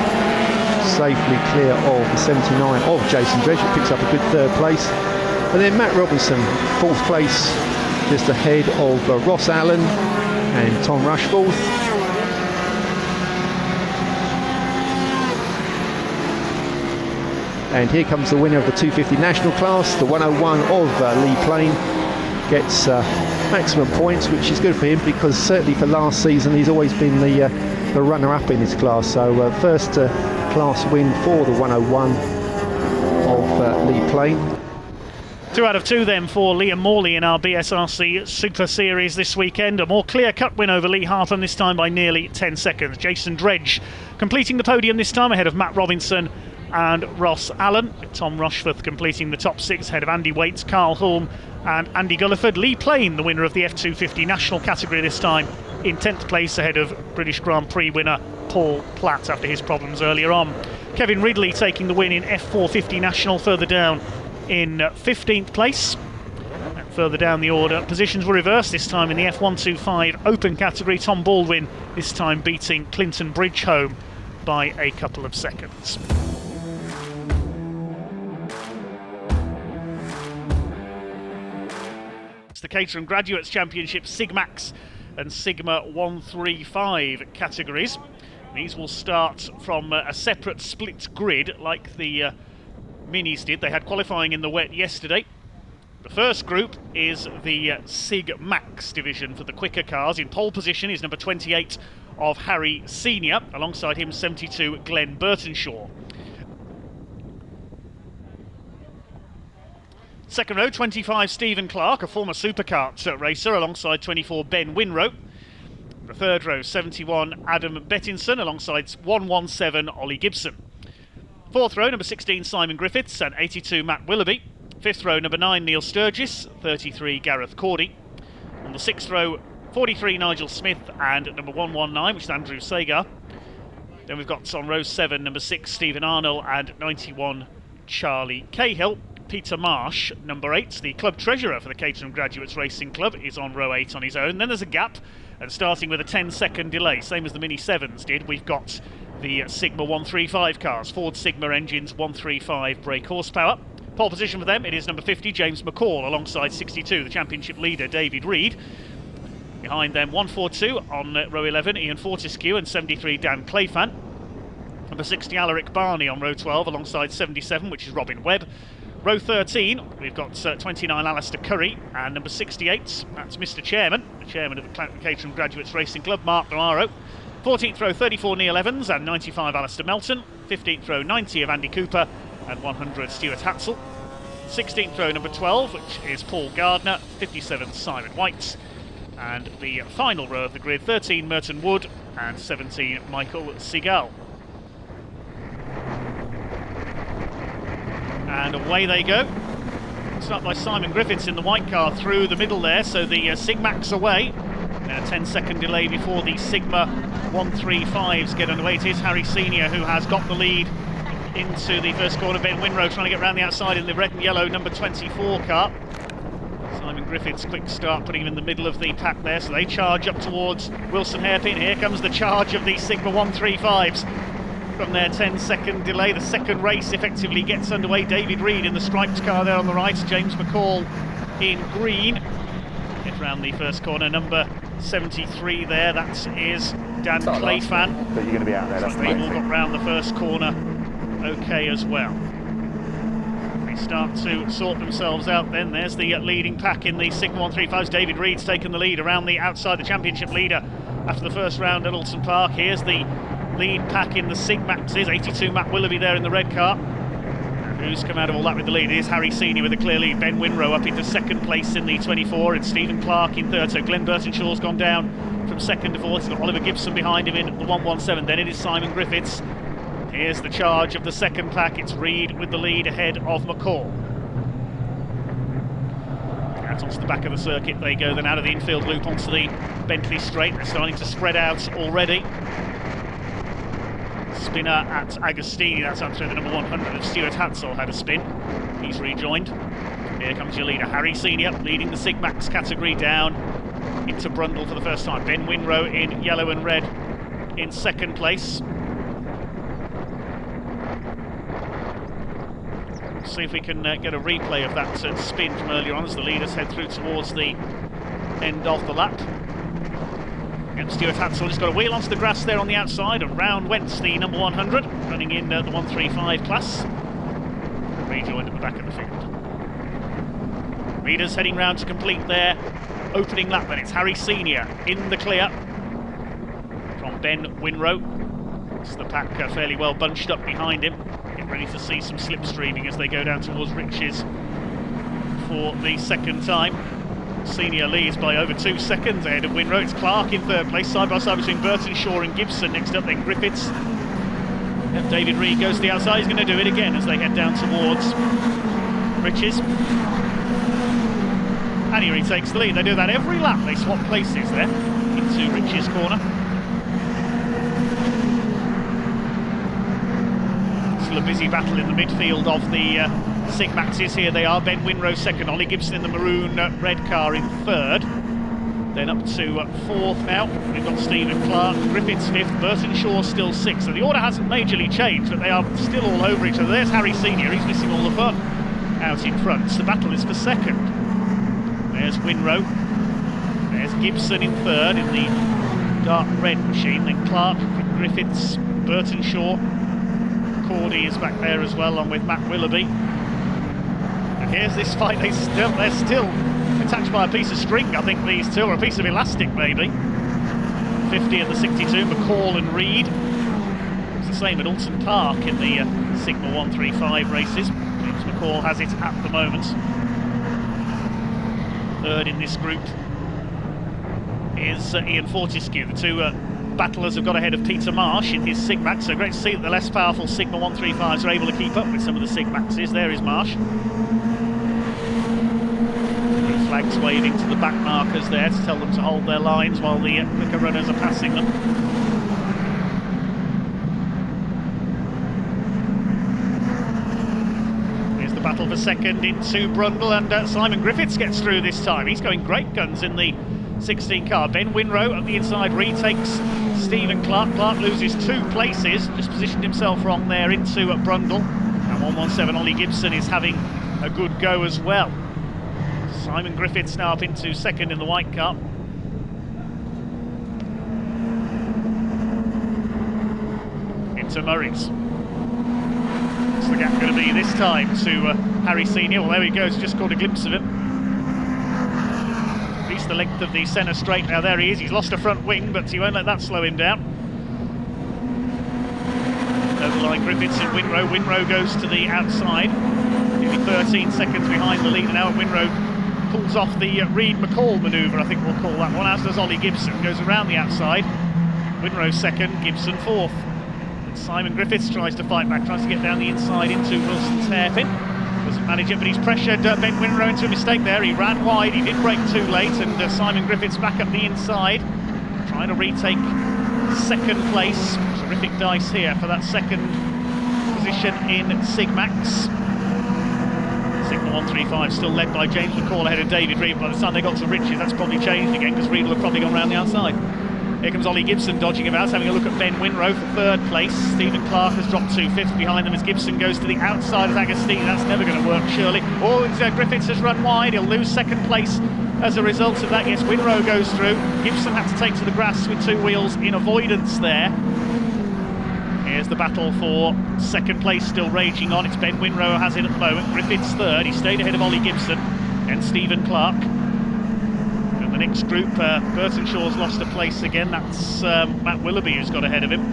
safely clear of the 79 of Jason Dredge, who picks up a good 3rd place. And then Matt Robinson, 4th place, just ahead of Ross Allen and Tom Rushforth. And here comes the winner of the 250 national class, the 101 of Lee Plain. Gets maximum points, which is good for him, because certainly for last season he's always been the runner-up in his class. So first class win for the 101 of Lee Plain. 2 out of 2 then for Liam Morley in our BSRC Super Series this weekend. A more clear-cut win over Lee Harpham, this time by nearly 10 seconds. Jason Dredge completing the podium this time ahead of Matt Robinson and Ross Allen. Tom Rushforth completing the top 6 ahead of Andy Waits, Carl Hulme and Andy Gulliford. Lee Plain, the winner of the F250 national category this time, in 10th place ahead of British Grand Prix winner Paul Platt after his problems earlier on. Kevin Ridley taking the win in F450 national, further down in 15th place. And further down the order, positions were reversed this time in the F125 open category. Tom Baldwin this time beating Clinton Bridgehome by a couple of seconds. The Caterham Graduates Championship Sigmax and Sigma 135 categories. These will start from a separate split grid like the Minis did. They had qualifying in the wet yesterday. The first group is the Sig Max division for the quicker cars. In pole position is number 28 of Harry Senior, alongside him 72 Glenn Burtonshaw. Second row, 25 Stephen Clark, a former Superkart racer, alongside 24 Ben Winrow. The third row, 71 Adam Bettinson, alongside 117 Ollie Gibson. Fourth row, number 16 Simon Griffiths and 82 Matt Willoughby. Fifth row, number 9 Neil Sturgis, 33 Gareth Cordy. On the sixth row, 43 Nigel Smith and number 119, which is Andrew Sagar. Then we've got on row 7, number 6 Stephen Arnold and 91 Charlie Cahill. Peter Marsh, number 8, the club treasurer for the Caterham Graduates Racing Club, is on row 8 on his own. Then there's a gap, and starting with a 10-second delay, same as the Mini 7s did, we've got the Sigma 135 cars, Ford Sigma engines, 135 brake horsepower. Pole position for them, it is number 50, James McCall, alongside 62, the championship leader, David Reed. Behind them, 142 on row 11, Ian Fortescue, and 73, Dan Clayfan. Number 60, Alaric Barney on row 12, alongside 77, which is Robin Webb. Row 13, we've got 29 Alistair Curry, and number 68, that's Mr Chairman, the chairman of the Caterham Graduates Racing Club, Mark Noaro. 14th row, 34 Neil Evans and 95 Alistair Melton. 15th row, 90 of Andy Cooper and 100 Stuart Hatzel. 16th row, number 12, which is Paul Gardner. 57 Simon White. And the final row of the grid, 13 Merton Wood and 17 Michael Seagal. And away they go. Start by Simon Griffiths in the white car through the middle there, so the Sigmax away. And a 10-second delay before the Sigma 135s get underway. It is Harry Senior who has got the lead into the first corner. Ben Winrow trying to get round the outside in the red and yellow number 24 car. Simon Griffiths, quick start, putting him in the middle of the pack there, so they charge up towards Wilson Hairpin. Here comes the charge of the Sigma 135s. From their 10-second delay, the second race effectively gets underway. David Reed in the striped car there on the right, James McCall in green. Get round the first corner, number 73 there, that is Dan Clayfan. But you're going to be out there, that's so they've all got round the first corner okay as well. They start to sort themselves out then. There's the leading pack in the Sigma 135s. David Reed's taken the lead around the outside, the championship leader after the first round at Alton Park. Here's the lead pack in the Sigmaxes, 82 Matt Willoughby there in the red car. And who's come out of all that with the lead? It is Harry Senior with a clear lead. Ben Winrow up into second place in the 24, and Stephen Clark in third. So Glenn Burtonshaw's gone down from second to fourth. He's got Oliver Gibson behind him in the 117. Then it is Simon Griffiths Here's the charge of the second pack. It's Reed with the lead ahead of McCall. Out onto the back of the circuit they go, then out of the infield loop onto the Bentley straight. They're starting to spread out already. Spinner at Agostini, that's up through the number 100 of Stuart Hatzel, had a spin. He's rejoined. Here comes your leader, Harry Senior, leading the Sigmax category down into Brundle for the first time. Ben Winrow in yellow and red in second place. See if we can get a replay of that spin from earlier on as the leaders head through towards the end of the lap. And Stuart Hatzel just got a wheel onto the grass there on the outside, and round went the number 100, running in the 135 class. Rejoined at the back of the field. Leaders heading round to complete their opening lap then. It's Harry Senior in the clear from Ben Winrow. It's the pack fairly well bunched up behind him. Get ready to see some slipstreaming as they go down towards Riches for the second time. Senior leads by over 2 seconds ahead of Winrow. It's Clark in third place, side by side between Burtonshaw and Gibson. Next up then Griffiths. And David Reed goes to the outside. He's going to do it again as they head down towards Riches. And he retakes the lead. They do that every lap. They swap places there into Riches' corner. Still a busy battle in the midfield of the Sigmaxes. Here they are. Ben Winrow second, Ollie Gibson in the maroon red car in third. Then up to fourth now. We've got Stephen Clark, Griffiths fifth, Burtonshaw still sixth. So the order hasn't majorly changed, but they are still all over each other. There's Harry Senior, he's missing all the fun out in front. So the battle is for second. There's Winrow. There's Gibson in third in the dark red machine. Then Clark, Griffiths, Burtonshaw. Cordy is back there as well, along with Matt Willoughby. And here's this fight. They're still attached by a piece of string, I think, these two, or a piece of elastic maybe. 50 and the 62, McCall and Reed. It's the same at Alton Park in the Sigma 135 races. James McCall has it at the moment. Third in this group is Ian Fortescue. The two battlers have got ahead of Peter Marsh in his Sigmax, so great to see that the less powerful Sigma 135s are able to keep up with some of the Sigmaxes. There is Marsh. The flags waving to the back markers there to tell them to hold their lines while the quicker runners are passing them. Here's the battle for second into Brundle, and Simon Griffiths gets through this time. He's going great guns in the 16 car. Ben Winrow at the inside retakes Stephen Clark. Clark loses 2 places, just positioned himself wrong there into Brundle. And 117 Ollie Gibson is having a good go as well. Simon Griffiths now up into second in the white car. Into Murray's. What's the gap going to be this time to Harry Senior? Well, there he goes, just caught a glimpse of him. The length of the centre straight now. There he is. He's lost a front wing, but he won't let that slow him down. Over the line, Griffiths and Winrow. Winrow goes to the outside, nearly 13 seconds behind the leader now. Winrow pulls off the Reed-McCall manoeuvre, I think we'll call that one, as does Ollie Gibson. Goes around the outside. Winrow second, Gibson fourth. And Simon Griffiths tries to fight back, tries to get down the inside into Wilson's hairpin. Doesn't manage it, but he's pressured Ben Winrow into a mistake there. He ran wide, he did brake too late, and Simon Griffiths back up the inside, trying to retake second place. Terrific dice here for that second position in Sigmax. Sigma 135 still led by James McCall ahead of David Reed. By the time they got to Riches, that's probably changed again, because Reed will have probably gone round the outside. Here comes Ollie Gibson dodging about, having a look at Ben Winrow for third place. Stephen Clark has dropped to fifth behind them as Gibson goes to the outside of Agostini. That's never going to work, surely. Oh, Griffiths has run wide. He'll lose second place as a result of that. Yes, Winrow goes through. Gibson had to take to the grass with 2 wheels in avoidance there. Here's the battle for second place still raging on. It's Ben Winrow has it at the moment. Griffiths third. He stayed ahead of Ollie Gibson and Stephen Clark. The next group, Burtonshaw's lost a place again. That's Matt Willoughby who's got ahead of him.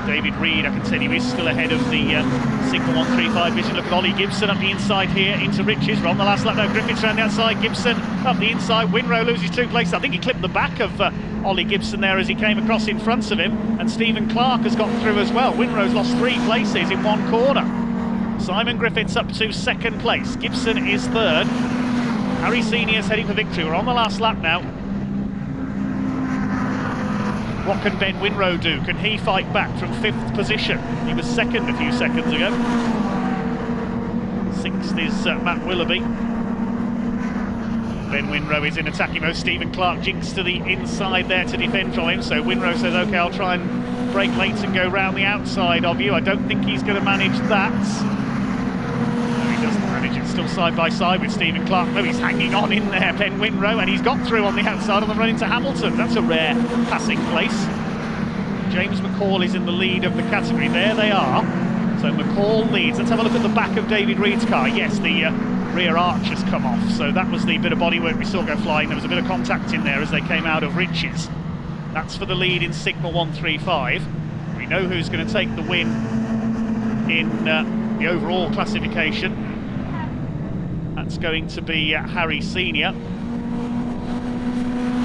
David Reid, I can tell you, is still ahead of the Sigma 135 vision. Look at Ollie Gibson up the inside here into Riches. We're on the last lap now. Griffiths around the outside. Gibson up the inside. Winrow loses 2 places. I think he clipped the back of Ollie Gibson there as he came across in front of him. And Stephen Clark has got through as well. Winrow's lost 3 places in 1 corner. Simon Griffiths up to 2nd place. Gibson is 3rd. Harry Senior's heading for victory. We're on the last lap now. What can Ben Winrow do? Can he fight back from 5th position? He was 2nd a few seconds ago. 6th is Matt Willoughby. Ben Winrow is in attacking mode. Stephen Clark jinks to the inside there to defend from him. So Winrow says, OK, I'll try and break late and go round the outside of you. I don't think he's going to manage that. No, he doesn't manage it. Still side by side with Stephen Clark. No, he's hanging on in there, Ben Winrow, and he's got through on the outside on the run into Hamilton. That's a rare passing place. James McCall is in the lead of the category. There they are. So McCall leads. Let's have a look at the back of David Reid's car. Yes, the rear arch has come off. So that was the bit of bodywork we saw go flying. There was a bit of contact in there as they came out of Riches. That's for the lead in Sigma 135. We know who's going to take the win in the overall classification. That's going to be Harry Senior.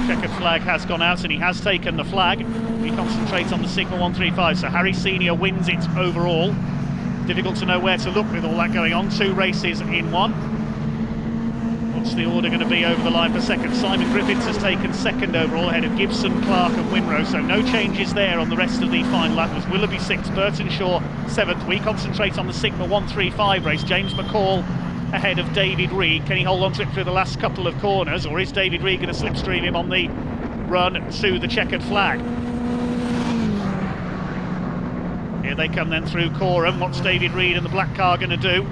Checkered flag has gone out and he has taken the flag. We concentrate on the Sigma 135. So Harry Senior wins it overall. Difficult to know where to look with all that going on. 2 races in 1. What's the order going to be over the line for 2nd? Simon Griffiths has taken 2nd overall ahead of Gibson, Clark and Winrow. So no changes there on the rest of the final lap. It was Willoughby 6th, Burton Shaw 7th. We concentrate on the Sigma 135 race. James McCall ahead of David Reid. Can he hold on to it through the last couple of corners, or is David Reid going to slipstream him on the run to the checkered flag? Here they come then through Coram. What's David Reid and the black car going to do?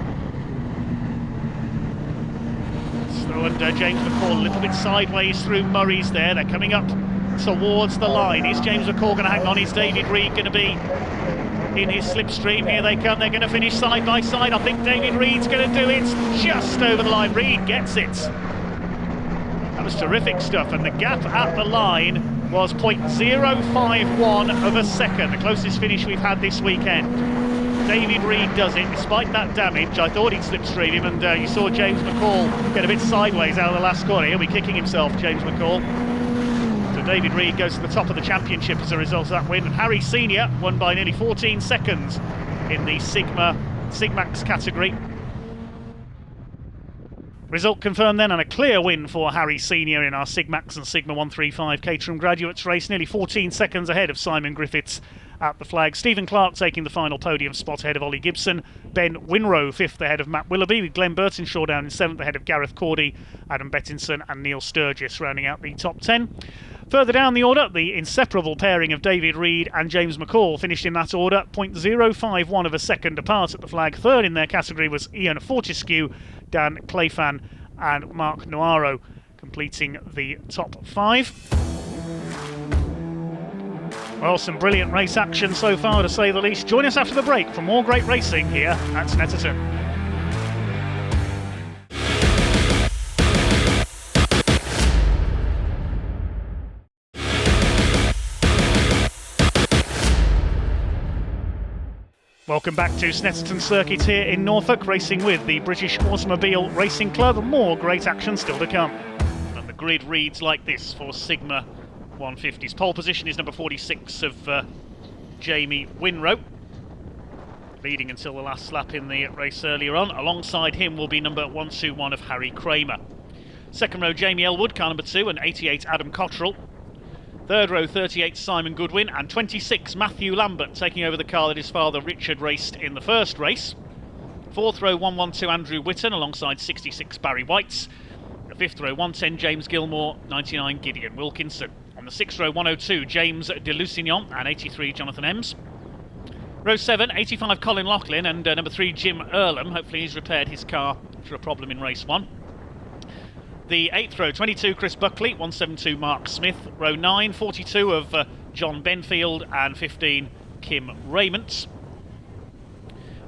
So, and James McCall a little bit sideways through Murray's there. They're coming up towards the line. Is James McCall going to hang on? Is David Reid going to be in his slipstream? Here they come. They're going to finish side by side. I think David Reid's going to do it just over the line. Reid gets it. That was terrific stuff, and the gap at the line was 0.051 of a second, the closest finish we've had this weekend. David Reid does it despite that damage. I thought he'd slipstream him, and you saw James McCall get a bit sideways out of the last corner. He'll be kicking himself, James McCall. So David Reid goes to the top of the championship as a result of that win, and Harry Senior won by nearly 14 seconds in the Sigmax category. Result confirmed then, and a clear win for Harry Senior in our Sigmax and Sigma 135 Caterham Graduates race, nearly 14 seconds ahead of Simon Griffiths at the flag. Stephen Clark taking the final podium spot ahead of Ollie Gibson. Ben Winrow 5th ahead of Matt Willoughby, with Glenn Burtonshaw down in 7th ahead of Gareth Cordy, Adam Bettinson and Neil Sturgis rounding out the top 10. Further down the order, the inseparable pairing of David Reid and James McCall finished in that order, 0.051 of a second apart at the flag. 3rd in their category was Ian Fortescue, Dan Clayfan and Mark Noiro completing the top 5. Well, some brilliant race action so far, to say the least. Join us after the break for more great racing here at Snetterton. Welcome back to Snetterton Circuit here in Norfolk, racing with the British Automobile Racing Club. More great action still to come. And the grid reads like this for Sigma 150s. Pole position is number 46 of Jamie Winrow, leading until the last lap in the race earlier on. Alongside him will be number 121 of Harry Kramer. 2nd row, Jamie Elwood, car number 2, and 88 Adam Cottrell. 3rd row, 38 Simon Goodwin, and 26 Matthew Lambert, taking over the car that his father Richard raced in the first race. 4th row, 112 Andrew Whitton alongside 66 Barry Whites. The 5th row, 110 James Gilmore, 99 Gideon Wilkinson. On the 6th row, 102 James de Lusignan and 83 Jonathan Ems. Row 7, 85 Colin Loughlin and number 3 Jim Earlham. Hopefully he's repaired his car after a problem in race 1. The 8th row, 22 Chris Buckley, 172 Mark Smith. Row 9, 42 of John Benfield and 15 Kim Raymond.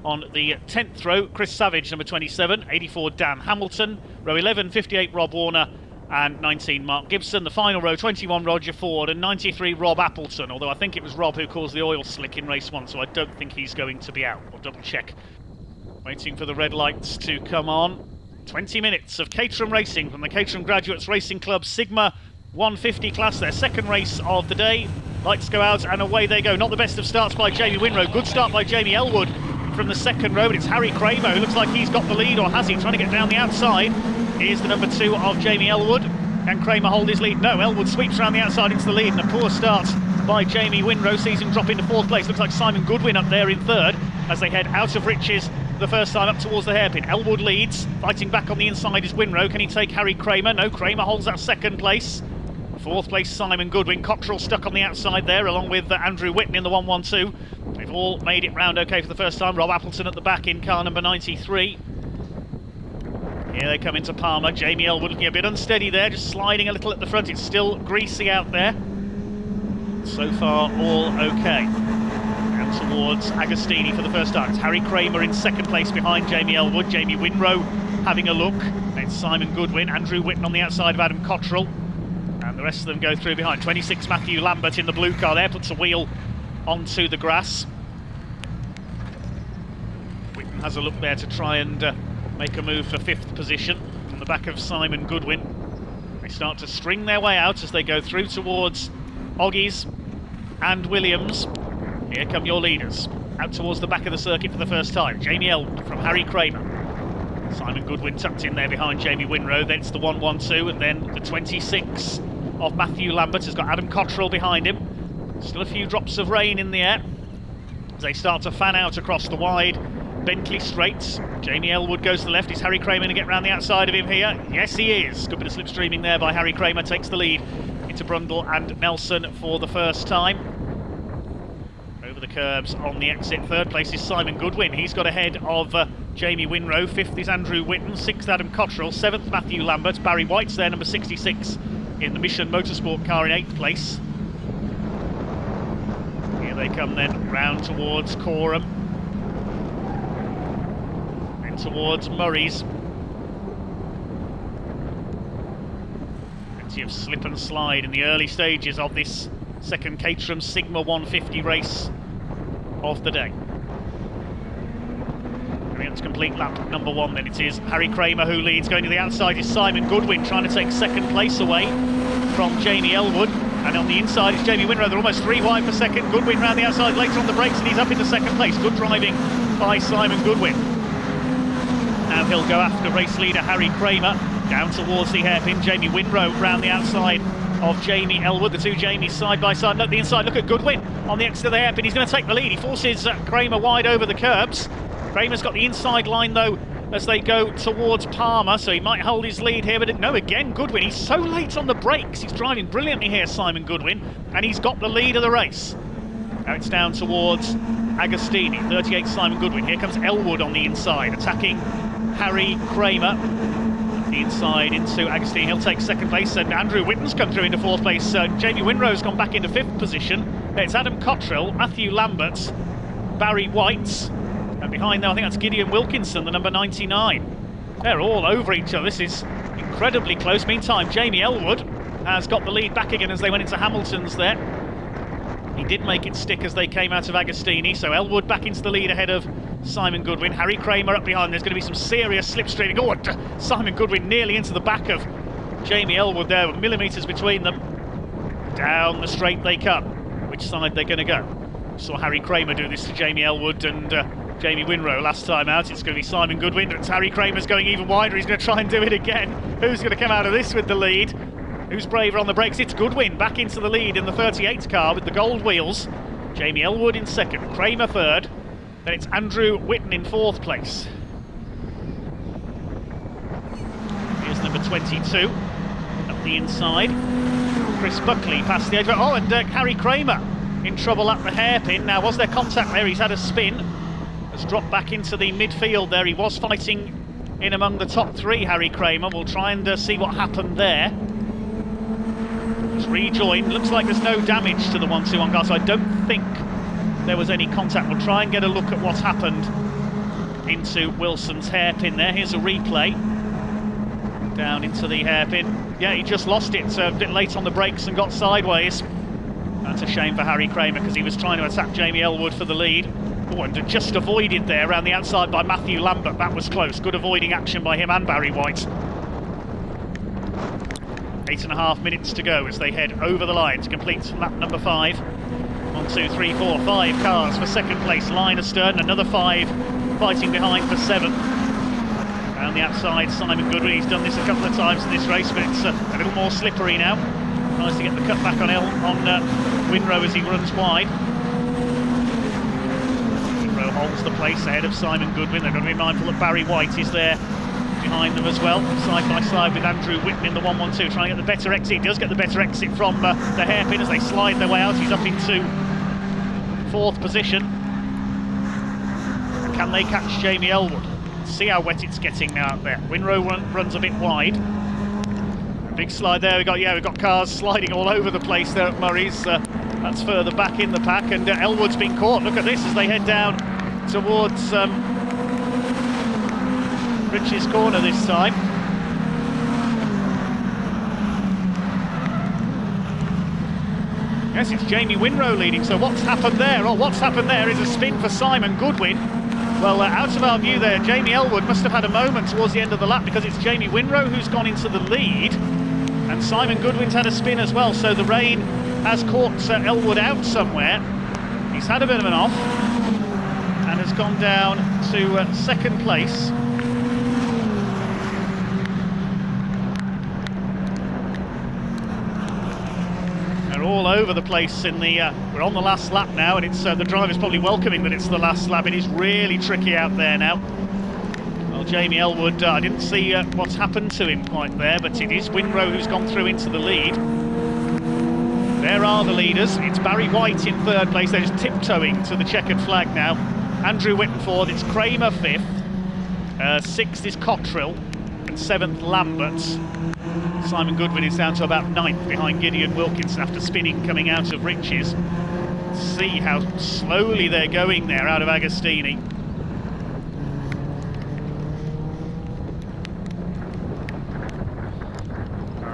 On the 10th row, Chris Savage, number 27, 84 Dan Hamilton. Row 11, 58 Rob Warner and 19 Mark Gibson. The final row, 21 Roger Ford and 93 Rob Appleton, although I think it was Rob who caused the oil slick in race 1, so I don't think he's going to be out. I'll double check. Waiting for the red lights to come on. 20 minutes of Caterham racing from the Caterham Graduates Racing Club Sigma 150 class, their second race of the day. Lights go out and away they go. Not the best of starts by Jamie Winrow. Good start by Jamie Elwood from the second row, but it's Harry Kramer who looks like he's got the lead, or has he? Trying to get down the outside. Here's the number 2 of Jamie Elwood. Can Kramer hold his lead? No, Elwood sweeps around the outside into the lead, and a poor start by Jamie Winrow sees him drop into 4th place. Looks like Simon Goodwin up there in 3rd as they head out of Riches the first time up towards the hairpin. Elwood leads, fighting back on the inside is Winrow. Can he take Harry Kramer? No, Kramer holds that 2nd place. 4th place Simon Goodwin. Cottrell stuck on the outside there along with Andrew Whitten in the 112. They've all made it round okay for the first time. Rob Appleton at the back in car number 93. Here they come into Palmer. Jamie Elwood looking a bit unsteady there, just sliding a little at the front. It's still greasy out there. So far all okay. And towards Agostini for the first time. It's Harry Kramer in 2nd place behind Jamie Elwood. Jamie Winrow having a look. It's Simon Goodwin. Andrew Whitten on the outside of Adam Cottrell. And the rest of them go through behind. 26 Matthew Lambert in the blue car there, puts a wheel onto the grass. Whitten has a look there to try and make a move for 5th position on the back of Simon Goodwin. They start to string their way out as they go through towards Oggies and Williams. Here come your leaders, out towards the back of the circuit for the first time. Jamie Elwood from Harry Kramer. Simon Goodwin tucked in there behind Jamie Winrow. Then it's the 112 and then the 26 of Matthew Lambert has got Adam Cottrell behind him. Still a few drops of rain in the air as they start to fan out across the wide Bentley straights. Jamie Elwood goes to the left. Is Harry Kramer going to get round the outside of him here? Yes, he is. Good bit of slipstreaming there by Harry Kramer. Takes the lead into Brundle and Nelson for the first time. Over the curbs on the exit. 3rd place is Simon Goodwin. He's got ahead of Jamie Winrow. 5th is Andrew Whitten. 6th Adam Cottrell. 7th Matthew Lambert. Barry White's there, number 66 in the Mission Motorsport car in 8th place. Here they come then round towards Corham. Then towards Murray's. Plenty of slip and slide in the early stages of this second Caterham Sigma 150 race of the day. Going to complete lap number 1 then it is Harry Kramer who leads. Going to the outside is Simon Goodwin trying to take 2nd place away from Jamie Elwood, and on the inside is Jamie Winrow. They're almost 3 wide per second. Goodwin round the outside later on the brakes and he's up into 2nd place. Good driving by Simon Goodwin. Now he'll go after race leader Harry Kramer down towards the hairpin. Jamie Winrow round the outside of Jamie Elwood. The two Jamies side by side. Look, the inside, look at Goodwin on the exit of the hairpin. He's going to take the lead. He forces Kramer wide over the curbs. Kramer's got the inside line though as they go towards Palmer, so he might hold his lead here, but no, again Goodwin. He's so late on the brakes. He's driving brilliantly here, Simon Goodwin, and he's got the lead of the race. Now it's down towards Agostini. 38 Simon Goodwin. Here comes Elwood on the inside, attacking Harry Kramer. The inside into Agostini. He'll take 2nd place, and Andrew Whitten's come through into 4th place. Jamie Winrow's gone back into 5th position. It's Adam Cottrell, Matthew Lambert, Barry White, and behind there I think that's Gideon Wilkinson, the number 99. They're all over each other. This is incredibly close. Meantime, Jamie Elwood has got the lead back again as they went into Hamilton's there. He did make it stick as they came out of Agostini, so Elwood back into the lead ahead of Simon Goodwin. Harry Kramer up behind. There's going to be some serious slipstreaming. Oh, Simon Goodwin nearly into the back of Jamie Elwood there, with millimetres between them. Down the straight they come. Which side they're going to go? Saw Harry Kramer do this to Jamie Elwood and Jamie Winrow last time out. It's going to be Simon Goodwin. It's Harry Kramer's going even wider. He's going to try and do it again. Who's going to come out of this with the lead? Who's braver on the brakes? It's Goodwin back into the lead in the 38 car with the gold wheels. Jamie Elwood in 2nd, Kramer 3rd. Then it's Andrew Whitten in 4th place. Here's number 22 up the inside. Chris Buckley past the edge. Oh, and Harry Kramer in trouble at the hairpin. Now, was there contact there? He's had a spin. Has dropped back into the midfield there. He was fighting in among the top 3, Harry Kramer. We'll try and see what happened there. He's rejoined. Looks like there's no damage to the 1-2-1 car, so I don't think there was any contact. We'll try and get a look at what's happened into Wilson's hairpin there. Here's a replay. Down into the hairpin. Yeah, he just lost it a bit late on the brakes and got sideways. That's a shame for Harry Kramer because he was trying to attack Jamie Elwood for the lead. Oh, and just avoided there around the outside by Matthew Lambert. That was close. Good avoiding action by him and Barry White. 8.5 minutes to go as they head over the line to complete lap number 5. 1, 2, 3, 4, 5 cars for second place. Line astern, another 5 fighting behind for 7th. Around the outside, Simon Goodwin. He's done this a couple of times in this race, but it's a little more slippery now. Tries to get the cut back on Winrow as he runs wide. Winrow holds the place ahead of Simon Goodwin. They've got to be mindful that Barry White is there behind them as well, side by side with Andrew Whitten in the 1-1-2, trying to get the better exit. He does get the better exit from the hairpin as they slide their way out. He's up into 4th position. Can they catch Jamie Elwood? See how wet it's getting now out there. Winrow runs a bit wide. Big slide there. We've got cars sliding all over the place there at Murray's. That's further back in the pack, and Elwood's been caught. Look at this as they head down towards Rich's corner this time. Yes, it's Jamie Winrow leading. So what's happened there? Oh, what's happened there is a spin for Simon Goodwin. Well, out of our view there, Jamie Elwood must have had a moment towards the end of the lap because it's Jamie Winrow who's gone into the lead, and Simon Goodwin's had a spin as well. So the rain has caught Elwood out somewhere. He's had a bit of an off and has gone down to second place. All over the place in the we're on the last lap now, and it's the driver's probably welcoming that it's the last lap. It is really tricky out there now. Well, Jamie Elwood, I didn't see what's happened to him quite there, but it is Winrow who's gone through into the lead. There are the leaders. It's Barry White in 3rd place. They're just tiptoeing to the checkered flag now. Andrew Whitten 4th, it's Kramer 5th, 6th is Cottrell, and 7th Lambert. Simon Goodwin is down to about 9th behind Gideon Wilkinson after spinning coming out of Rich's. See how slowly they're going there out of Agostini.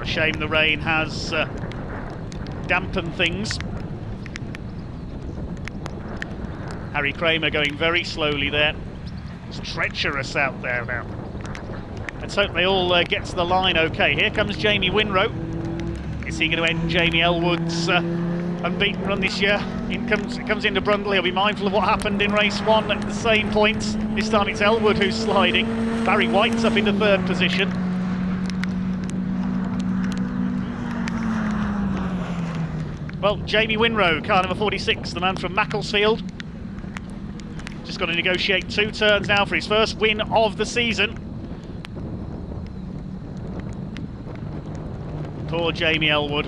A shame the rain has dampened things. Harry Kramer going very slowly there. It's treacherous out there now. Let's hope they all get to the line okay. Here comes Jamie Winrow. Is he going to end Jamie Elwood's unbeaten run this year? Comes into Brundle. He'll be mindful of what happened in race 1 at the same points. This time it's Elwood who's sliding. Barry White's up into 3rd position. Well, Jamie Winrow, car number 46, the man from Macclesfield. Just got to negotiate 2 turns now for his first win of the season. Poor Jamie Elwood.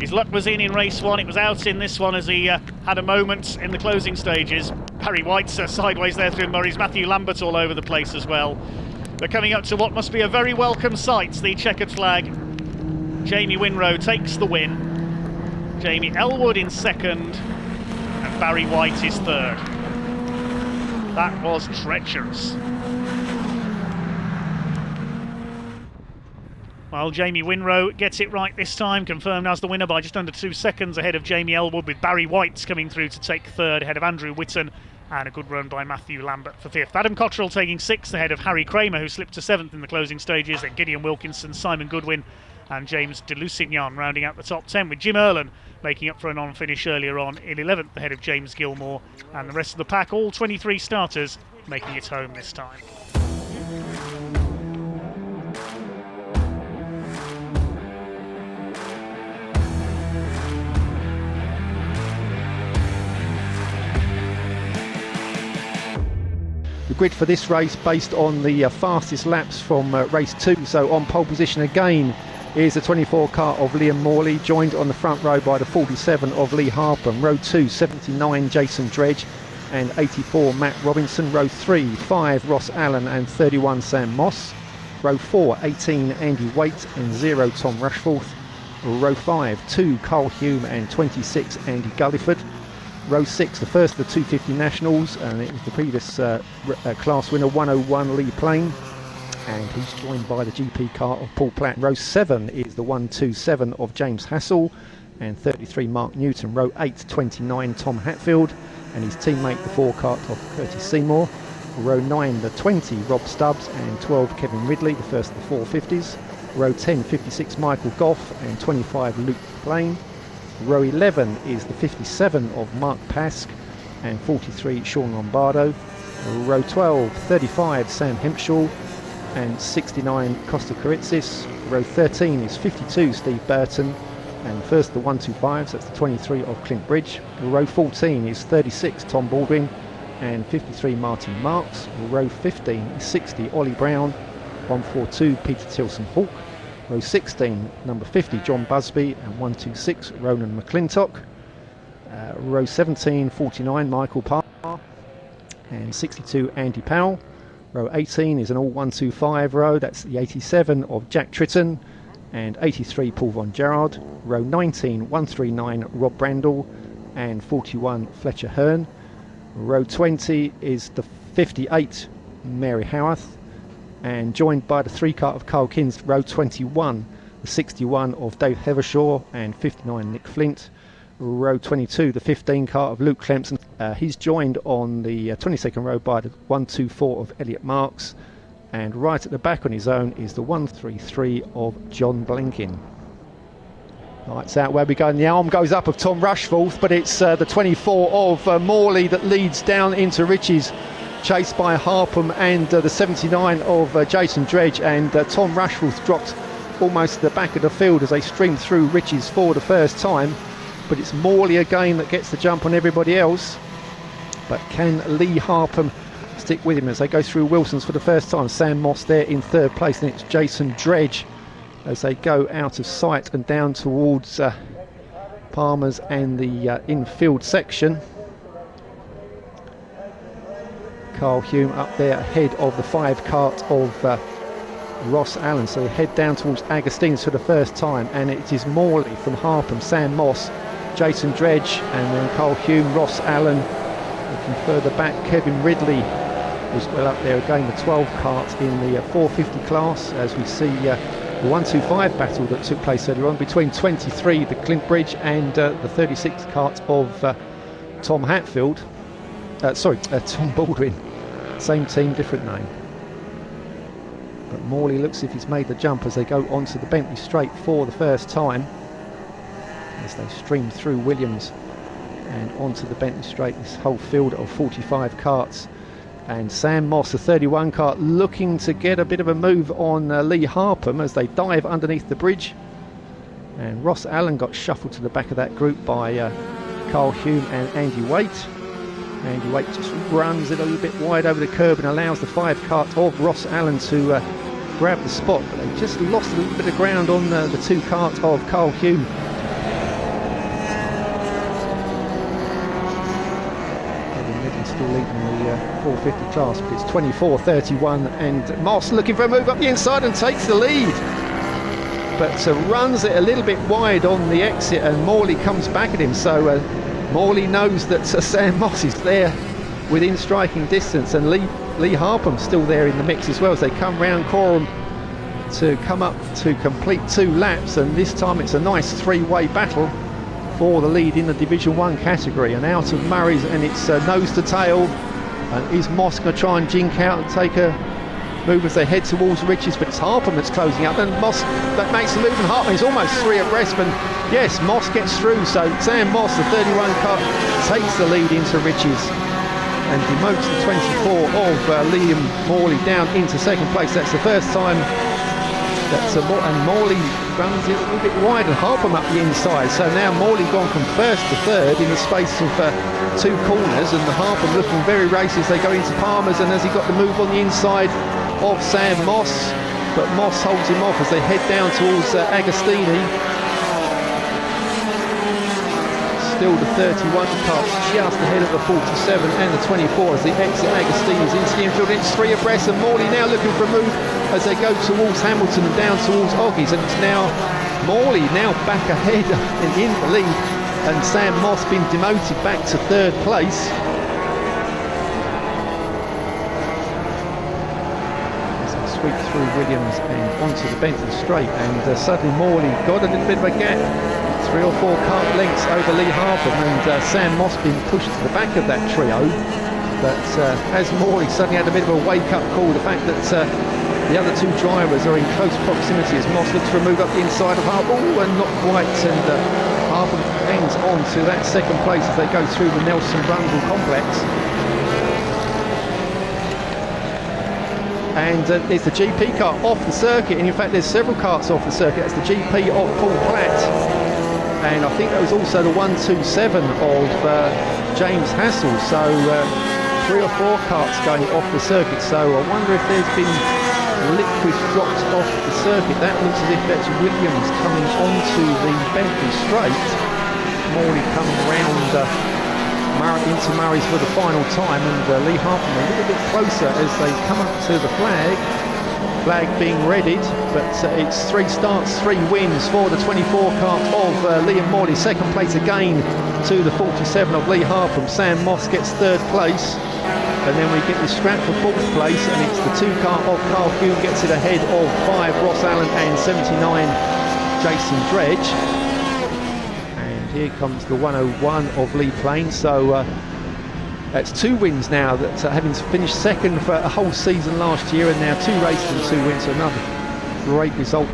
His luck was in race 1, it was out in this one as he had a moment in the closing stages. Barry White's sideways there through Murray's. Matthew Lambert all over the place as well. They're coming up to what must be a very welcome sight, the checkered flag. Jamie Winrow takes the win. Jamie Elwood in 2nd, and Barry White is 3rd. That was treacherous. Well, Jamie Winrow gets it right this time, confirmed as the winner by just under 2 seconds ahead of Jamie Elwood, with Barry White coming through to take 3rd ahead of Andrew Whitten, and a good run by Matthew Lambert for 5th. Adam Cottrell taking 6th ahead of Harry Kramer, who slipped to 7th in the closing stages, then Gideon Wilkinson, Simon Goodwin and James de Lusignan rounding out the top 10, with Jim Erlen making up for a non-finish earlier on in 11th ahead of James Gilmore, and the rest of the pack, all 23 starters, making it home this time. The grid for this race based on the fastest laps from race 2. So on pole position again is the 24 car of Liam Morley, joined on the front row by the 47 of Lee Harpham. Row 2, 79 Jason Dredge and 84 Matt Robinson. Row 3, 5 Ross Allen and 31 Sam Moss. Row 4, 18 Andy Waite and 0 Tom Rushforth. Row 5, 2 Carl Hume and 26 Andy Gulliford. Row 6, the first of the 250 Nationals, and it was the previous class winner, 101 Lee Plain. and he's joined by the GP car of Paul Platt. Row 7 is the 127 of James Hassel, and 33 Mark Newton. Row 8, 29 Tom Hatfield, and his teammate the 4 kart of Curtis Seymour. Row 9, the 20 Rob Stubbs, and 12 Kevin Ridley, the first of the 450s. Row 10, 56 Michael Goff, and 25 Luke Blaine. Row 11 is the 57 of Mark Pask, and 43 Sean Lombardo. Row 12, 35 Sam Hempshall, and 69 Costa Karitsis. Row 13 is 52 Steve Burton, and first the 125s, that's the 23 of Clint Bridge. Row 14 is 36 Tom Baldwin, and 53 Martin Marks. Row 15 is 60 Ollie Brown, 142 Peter Tilson Hawke. Row 16 number 50 John Busby, and 126 Ronan McClintock. Row 17 49 Michael Parr, and 62 Andy Powell. Row 18 is an all 125 row, that's the 87 of Jack Tritton, and 83 Paul Von Gerard. Row 19 139 Rob Brandle, and 41 Fletcher Hearn. Row 20 is the 58 Mary Howarth, and joined by the 3 kart of Carl Kins. Row 21 the 61 of Dave Hevershaw, and 59 Nick Flint. Row 22 the 15 kart of Luke Clemson. He's joined on the 22nd row by the 124 of Elliot Marks, and right at the back on his own is the 133 of John Blenkin. Lights out where we go, and the arm goes up of Tom Rushforth, but it's the 24 of Morley that leads down into Riches, chased by Harpham and the 79 of Jason Dredge, and Tom Rushforth dropped almost to the back of the field as they streamed through Riches for the first time. But it's Morley again that gets the jump on everybody else. But can Lee Harpham stick with him as they go through Wilson's for the first time? Sam Moss there in 3rd place, and it's Jason Dredge as they go out of sight and down towards Palmer's and the infield section. Carl Hume up there ahead of the 5 kart of Ross Allen, so they head down towards Agostins for the first time, and it is Morley from Harpham, Sam Moss, Jason Dredge, and then Carl Hume, Ross Allen. Looking further back, Kevin Ridley was well up there again, the 12 kart in the 450 class, as we see the 125 battle that took place earlier on between 23 the Clint Bridge and the 36 kart of Tom Hatfield. Tom Baldwin. Same team, different name. But Morley looks as if he's made the jump as they go onto the Bentley Straight for the first time, as they stream through Williams and onto the Bentley Straight, this whole field of 45 karts. And Sam Moss, the 31 kart, looking to get a bit of a move on Lee Harpham as they dive underneath the bridge. And Ross Allen got shuffled to the back of that group by Carl Hume and Andy Waite. Andy Waite just runs it a little bit wide over the curb and allows the 5 kart of Ross Allen to grab the spot, but they just lost a little bit of ground on the 2 kart of Carl Hume. Still leading the 450 class, but it's 24-31, and Moss looking for a move up the inside and takes the lead, but runs it a little bit wide on the exit, and Morley comes back at him, so Morley knows that Sam Moss is there within striking distance, and Lee Harpham still there in the mix as well as they come round Coram to come up to complete 2 laps, and this time it's a nice 3-way battle for the lead in the Division 1 category. And out of Murray's, and it's nose to tail, and is Moss going to try and jink out and take a move as they head towards Riches, but it's Harpham that's closing up, and Moss that makes the move, and Harpham is almost 3 abreast, and yes, Moss gets through, so Sam Moss, the 31 car, takes the lead into Riches and demotes the 24 of Liam Morley down into 2nd place. That's the first time and Morley runs it a little bit wide, and Harpham up the inside, so now Morley gone from 1st to 3rd in the space of 2 corners, and the Harpham looking very racy as they go into Palmer's, and as he got the move on the inside of Sam Moss, but Moss holds him off as they head down towards Agostini. Still the 31 cars just ahead of the 47 and the 24 as they exit Agostini's into the infield. It's 3 abreast, and Morley now looking for a move as they go towards Hamilton and down towards Oggies, and it's now Morley now back ahead and in the lead, and Sam Moss been demoted back to 3rd place. sweep through Williams and onto the Bentley straight, and suddenly Morley got a little bit of a gap. 3 or 4 kart lengths over Lee Harpham, and Sam Moss being pushed to the back of that trio. But as Morley suddenly had a bit of a wake-up call, the fact that the other 2 drivers are in close proximity as Moss looks to remove up the inside of Harpham, and not quite, and Harpham hangs on to that second place as they go through the Nelson Brundle complex. And it's the GP car off the circuit, and in fact there's several karts off the circuit. That's the GP of Paul Platt, and I think that was also the 127 of James Hassel. So 3 or 4 karts going off the circuit. So I wonder if there's been liquid dropped off the circuit. That looks as if that's Williams coming onto the Bentley straight. Morley coming round into Murray's for the final time, and Lee Harpham a little bit closer as they come up to the flag being readied. But it's 3 starts, 3 wins for the 24 kart of Liam Morley. Second place again to the 47 of Lee Harpham. Sam Moss gets 3rd place, and then we get the scrap for 4th place, and it's the 2 kart of Carl Hume gets it ahead of 5 Ross Allen and 79 Jason Dredge. Here comes the 101 of Lee Plain. So that's 2 wins now, that having finished second for a whole season last year, and now 2 races and 2 wins. So another great result.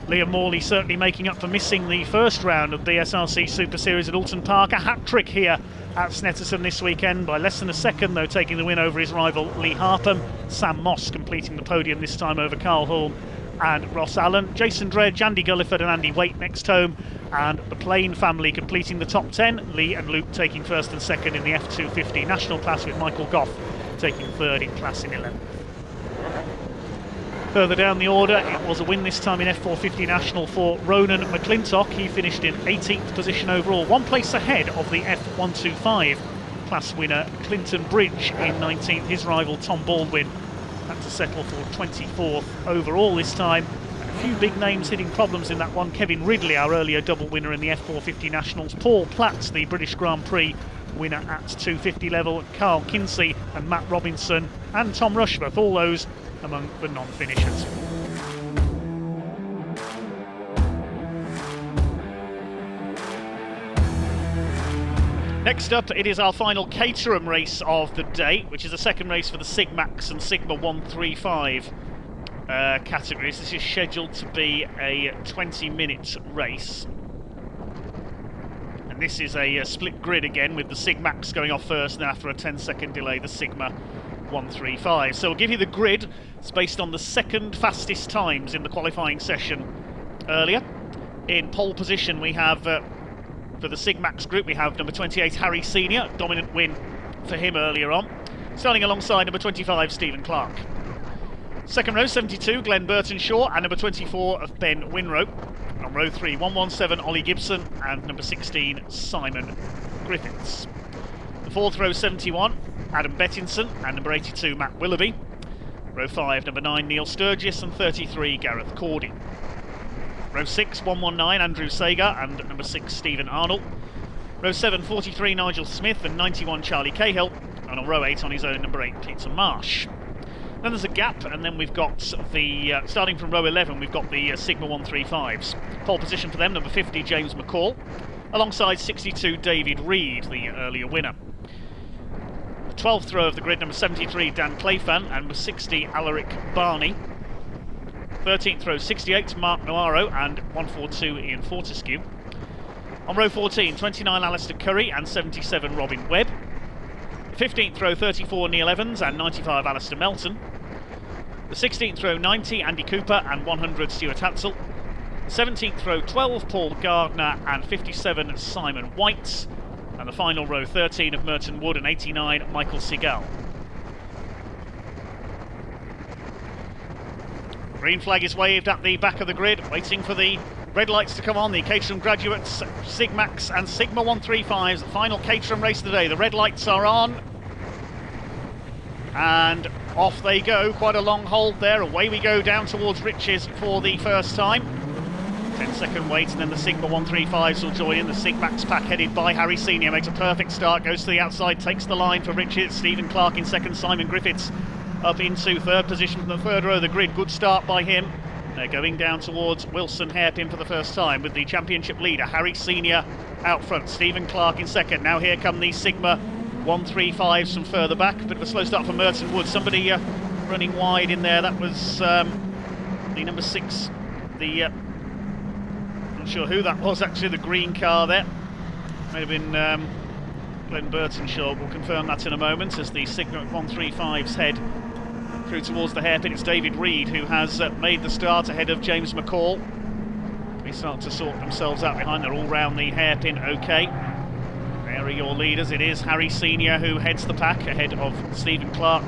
Liam Morley certainly making up for missing the first round of the SRC Super Series at Alton Park. A hat-trick here at Snetterton this weekend by less than a second, though, taking the win over his rival Lee Harpham. Sam Moss completing the podium this time over Carl Hulme and Ross Allen. Jason Dredge, Andy Gulliford and Andy Waite next home, and the Plain family completing the top 10. Lee and Luke taking 1st and 2nd in the F250 national class, with Michael Goff taking 3rd in class in 11th. Further down the order, it was a win this time in F450 national for Ronan McClintock. He finished in 18th position overall, 1 place ahead of the F125 class winner Clinton Bridge in 19th. His rival Tom Baldwin had to settle for 24th overall this time. A few big names hitting problems in that one. Kevin Ridley, our earlier double winner in the F450 Nationals. Paul Platt, the British Grand Prix winner at 250 level. Carl Kinsey and Matt Robinson and Tom Rushworth, all those among the non-finishers. Next up, it is our final Caterham race of the day, which is the second race for the Sigmax and Sigma 135 categories. This is scheduled to be a 20-minute race. And this is a split grid again, with the Sigmax going off first, and after a 10-second delay, the Sigma 135. So we'll give you the grid. It's based on the second fastest times in the qualifying session earlier. In pole position, we have... for the Sigmax group, we have number 28 Harry Senior, dominant win for him earlier on. Starting alongside number 25 Stephen Clark. Second row 72 Glenn Burtonshaw and number 24 of Ben Winrow. On row 3 117 Ollie Gibson and number 16 Simon Griffiths. The fourth row 71 Adam Bettinson and number 82 Matt Willoughby. Row 5 number 9 Neil Sturgis and 33 Gareth Cordy. Row 6, 119, Andrew Sager and number 6, Stephen Arnold. Row 7, 43, Nigel Smith and 91, Charlie Cahill. And on row 8, on his own, number 8, Peter Marsh. Then there's a gap, and then we've got the, starting from row 11, we've got the Sigma 135s. Pole position for them, number 50, James McCall, alongside 62, David Reed, the earlier winner. The 12th row of the grid, number 73, Dan Clayfan, and number 60, Alaric Barney. 13th row 68 Mark Noiro and 142 Ian Fortescue. On row 14 29 Alistair Curry and 77 Robin Webb. 15th row 34 Neil Evans and 95 Alistair Melton. The 16th row 90 Andy Cooper and 100 Stuart Hatzel. 17th row 12 Paul Gardner and 57 Simon White. And the final row 13 of Merton Wood and 89 Michael Seagal. Green flag is waved at the back of the grid, waiting for the red lights to come on. The Caterham graduates, Sigmax and Sigma 135s, the final Caterham race of the day. The red lights are on. And off they go. Quite a long hold there. Away we go down towards Riches for the first time. 10-second wait, and then the Sigma 135s will join in. The Sigmax pack headed by Harry Senior makes a perfect start, goes to the outside, takes the line for Richards. Stephen Clark in second, Simon Griffiths up into third position from the third row of the grid. Good start by him. They're going down towards Wilson hairpin for the first time with the championship leader Harry Senior out front, Stephen Clark in second. Now here come the Sigma 135s from further back. Bit of a slow start for Merton Wood. Somebody running wide in there. That was the number 6. Not sure who that was actually. The green car there. May have been Glenn Burtonshaw. We'll confirm that in a moment as the Sigma 135s head through towards the hairpin. It's David Reed who has made the start ahead of James McCall. They start to sort themselves out behind. They're all round the hairpin okay. There are your leaders. It is Harry Senior who heads the pack ahead of Stephen Clark.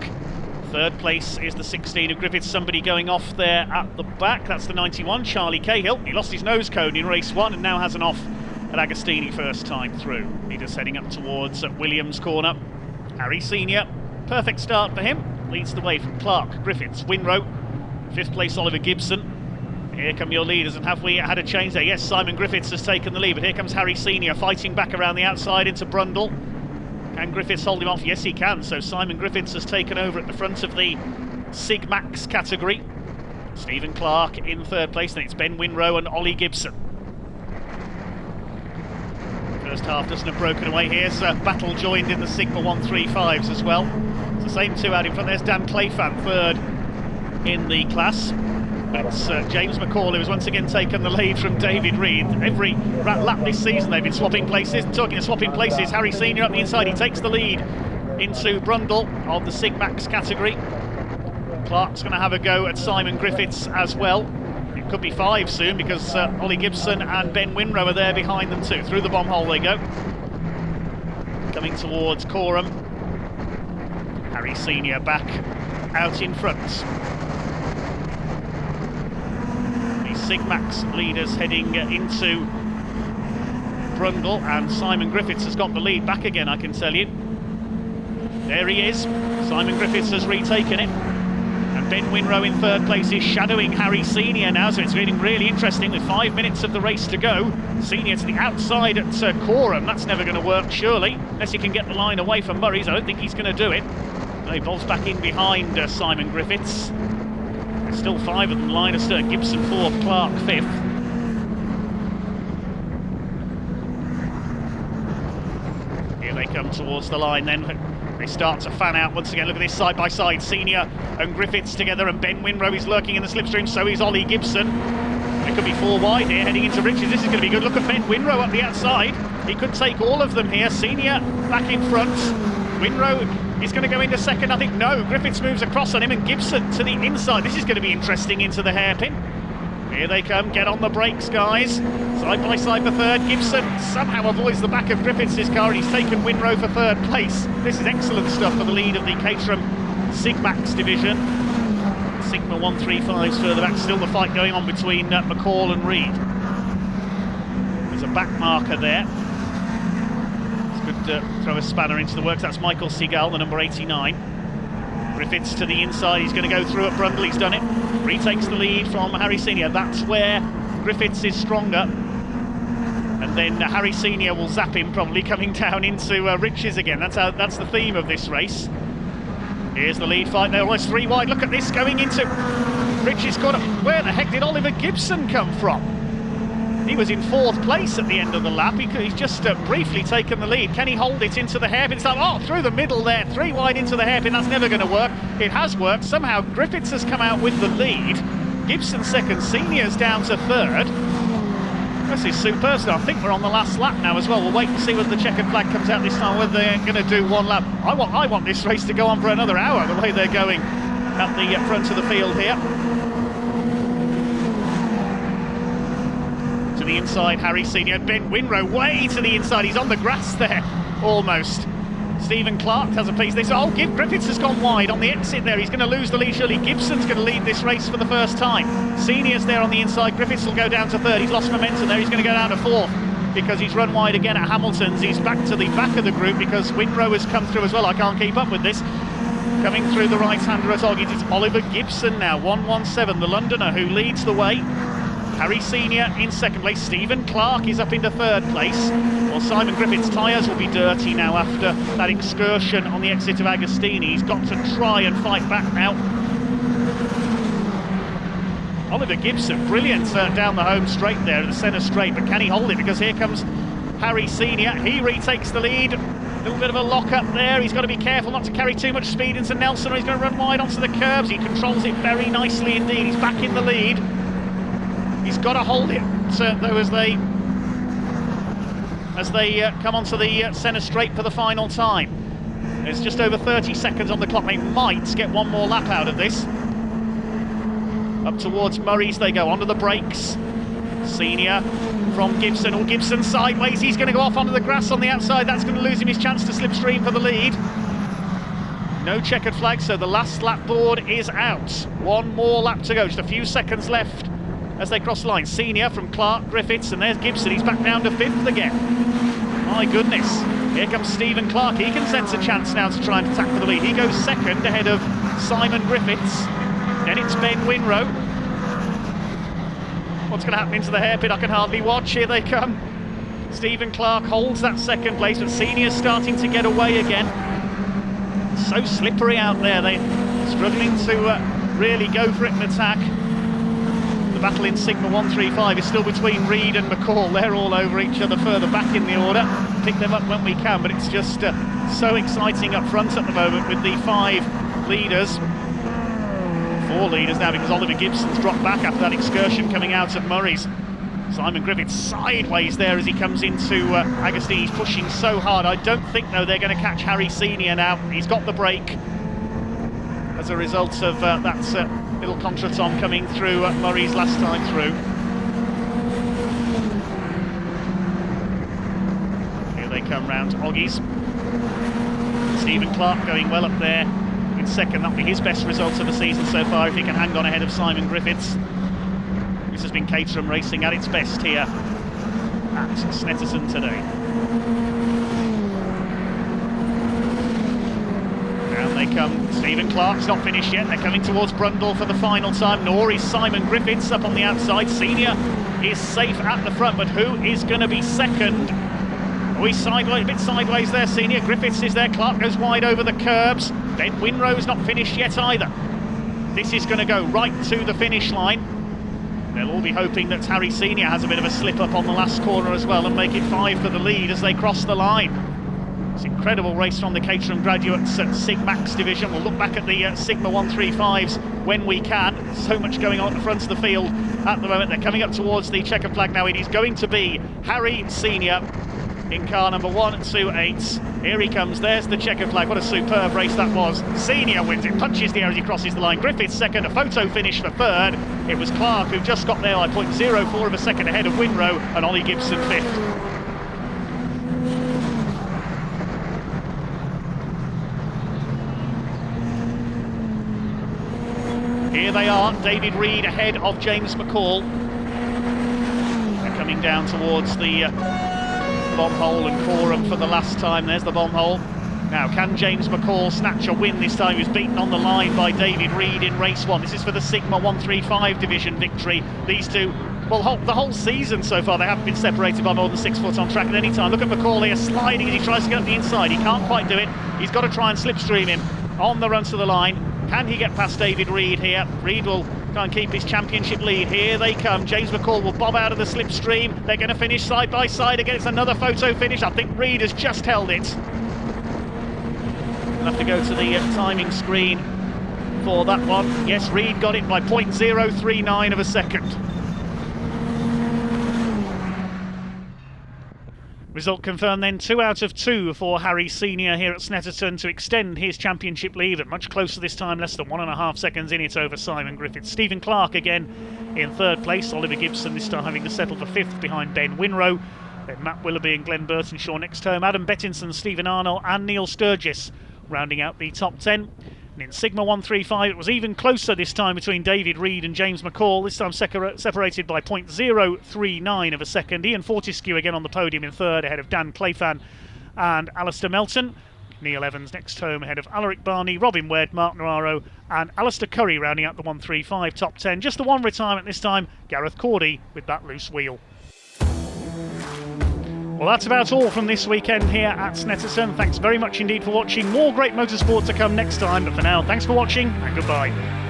Third place is the 16 of Griffiths. Somebody going off there at the back. That's the 91, Charlie Cahill. He lost his nose cone in race 1 and now has an off at Agostini first time through. Leaders heading up towards Williams corner. Harry Senior, perfect start for him. Leads the way from Clark, Griffiths, Winrow. 5th place Oliver Gibson. Here come your leaders, and have we had a change there? Yes, Simon Griffiths has taken the lead, but here comes Harry Senior fighting back around the outside into Brundle. Can Griffiths hold him off? Yes, he can. So Simon Griffiths has taken over at the front of the Sigmax category. Stephen Clark in third place, then it's Ben Winrow and Ollie Gibson. First half doesn't have broken away. Here's battle joined in the Sigma 135s as well. It's the same two out in front. There's Dan Clayfan third in the class. It's James McCall who has once again taken the lead from David Reed. Every lap this season they've been swapping places. Talking of swapping places, Harry Senior up the inside, he takes the lead into Brundle of the Sigmax category. Clark's going to have a go at Simon Griffiths as well. It could be 5 soon because Ollie Gibson and Ben Winrow are there behind them too. Through the bomb hole they go. Coming towards Coram. Harry Senior back out in front. Sigmax leaders heading into Brundle, and Simon Griffiths has got the lead back again, I can tell you. There he is. Simon Griffiths has retaken it, and Ben Winrow in third place is shadowing Harry Senior now, so it's getting really interesting with 5 minutes of the race to go. Senior to the outside at Coram. That's never going to work surely, unless he can get the line away from Murray's. I don't think he's going to do it. No, he bolts back in behind Simon Griffiths. Still 5 of them, Linester, Gibson 4th, Clark 5th. Here they come towards the line then. They start to fan out once again. Look at this side by side. Senior and Griffiths together, and Ben Winrow is lurking in the slipstream, so is Ollie Gibson. It could be 4 wide here, heading into Richards. This is going to be good. Look at Ben Winrow up the outside. He could take all of them here. Senior back in front. Winrow is going to go into second, I think. No, Griffiths moves across on him, and Gibson to the inside. This is going to be interesting into the hairpin. Here they come, get on the brakes, guys. Side by side for third. Gibson somehow avoids the back of Griffiths' car, and he's taken Winrow for third place. This is excellent stuff for the lead of the Caterham Sigmax division. Sigma 135s further back, still the fight going on between McCall and Reed. There's a back marker there. Could throw a spanner into the works. That's Michael Seagal, the number 89. Griffiths to the inside. He's going to go through at Brundle. He's done it. Retakes the lead from Harry Senior. That's where Griffiths is stronger. And then Harry Senior will zap him, probably coming down into Riches again. That's the theme of this race. Here's the lead fight. They're almost 3 wide. Look at this going into Riches corner. Where the heck did Oliver Gibson come from? He was in 4th place at the end of the lap. He's just briefly taken the lead. Can he hold it into the hairpin? Oh, through the middle there, 3 wide into the hairpin. That's never going to work. It has worked. Somehow Griffiths has come out with the lead. Gibson second, Senior's down to third. This is superb. So I think we're on the last lap now as well. We'll wait and see whether the checkered flag comes out this time, whether they're going to do 1 lap. I want this race to go on for another hour, the way they're going at the front of the field here. The inside, Harry Senior, Ben Winrow way to the inside. He's on the grass there, almost. Stephen Clark has a piece. Griffiths has gone wide on the exit there. He's going to lose the lead. Surely Gibson's going to lead this race for the first time. Senior's there on the inside. Griffiths will go down to 3rd. He's lost momentum there. He's going to go down to 4th because he's run wide again at Hamilton's. He's back to the back of the group because Winrow has come through as well. I can't keep up with this. Coming through the right-hander at Oggies, it's Oliver Gibson now, 117, the Londoner, who leads the way. Harry Senior in second place. Stephen Clark is up into third place. Well, Simon Griffith's tyres will be dirty now after that excursion on the exit of Agostini. He's got to try and fight back now. Oliver Gibson, brilliant down the home straight there, the centre straight, but can he hold it? Because here comes Harry Senior. He retakes the lead. A little bit of a lock up there. He's got to be careful not to carry too much speed into Nelson, or he's going to run wide onto the curbs. He controls it very nicely indeed. He's back in the lead. He's got to hold it though as they come onto the centre straight for the final time. There's just over 30 seconds on the clock. They might get one more lap out of this. Up towards Murray's they go, onto the brakes. Senior from Gibson, or Gibson sideways. He's going to go off onto the grass on the outside. That's going to lose him his chance to slipstream for the lead. No checkered flag, so the last lap board is out. One more lap to go, just a few seconds left as they cross the line. Senior from Clark, Griffiths, and there's Gibson. He's back down to fifth again. My goodness. Here comes Stephen Clark. He can sense a chance now to try and attack for the lead. He goes second ahead of Simon Griffiths. Then it's Ben Winrow. What's going to happen into the hairpin? I can hardly watch. Here they come. Stephen Clark holds that second place, but Senior's starting to get away again. So slippery out there. They're struggling to really go for it and attack. The battle in Sigma 135 is still between Reed and McCall. They're all over each other further back in the order. Pick them up when we can, but it's just so exciting up front at the moment with the 5 leaders. 4 leaders now, because Oliver Gibson's dropped back after that excursion coming out of Murray's. Simon Griffiths sideways there as he comes into Agostini. He's pushing so hard. I don't think, though, they're going to catch Harry Senior now. He's got the break as a result of that little contretemps coming through Murray's last time through. Here they come round Oggies. Stephen Clark going well up there in second. That'll be his best result of the season so far if he can hang on ahead of Simon Griffiths. This has been Caterham racing at its best here at Snetterton today. Down they come. Stephen Clark's not finished yet. They're coming towards Brundle for the final time. Nor is Simon Griffiths up on the outside. Senior is safe at the front, but who is going to be second? Oh, he's sideways, a bit sideways there, Senior. Griffiths is there. Clark goes wide over the curbs. Ben Winrow's not finished yet either. This is going to go right to the finish line. They'll all be hoping that Harry Senior has a bit of a slip up on the last corner as well and make it 5 for the lead as they cross the line. It's an incredible race from the Caterham graduates at Sig Max division. We'll look back at the Sigma 135s when we can. So much going on at the front of the field at the moment. They're coming up towards the checkered flag now. It is going to be Harry Senior in car number 128. Here he comes. There's the checkered flag. What a superb race that was. Senior wins it, punches the air as he crosses the line. Griffiths second, a photo finish for third. It was Clark who just got there by 0.04 of a second ahead of Winrow, and Ollie Gibson fifth. Here they are, David Reed ahead of James McCall. They're coming down towards the bomb hole and Coram for the last time. There's the bomb hole. Now, can James McCall snatch a win this time? He was beaten on the line by David Reed in race 1. This is for the Sigma 135 division victory. These two, well, the whole season so far, they haven't been separated by more than 6 foot on track at any time. Look at McCall here sliding as he tries to get up the inside. He can't quite do it. He's got to try and slipstream him on the run to the line. Can he get past David Reed here? Reed will try and keep his championship lead. Here they come. James McCall will bob out of the slipstream. They're going to finish side by side again. It's another photo finish. I think Reed has just held it. We'll have to go to the timing screen for that one. Yes, Reed got it by 0.039 of a second. Result confirmed then, 2 out of 2 for Harry Senior here at Snetterton to extend his championship lead, at much closer this time, less than 1.5 seconds in it over Simon Griffith. Stephen Clark again in third place, Oliver Gibson this time having to settle for 5th behind Ben Winrow. Then Matt Willoughby and Glenn Burtonshaw next home, Adam Bettinson, Stephen Arnold and Neil Sturgis rounding out the top 10. And in Sigma 135 it was even closer this time between David Reed and James McCall, this time separated by 0.039 of a second. Ian Fortescue again on the podium in third ahead of Dan Clayfan and Alistair Melton. Neil Evans next home ahead of Alaric Barney, Robin Webb, Mark Navarro and Alistair Curry rounding out the 135 top 10. Just the one retirement this time, Gareth Cordy with that loose wheel. Well, that's about all from this weekend here at Snetterton. Thanks very much indeed for watching. More great motorsport to come next time, but for now, thanks for watching and goodbye.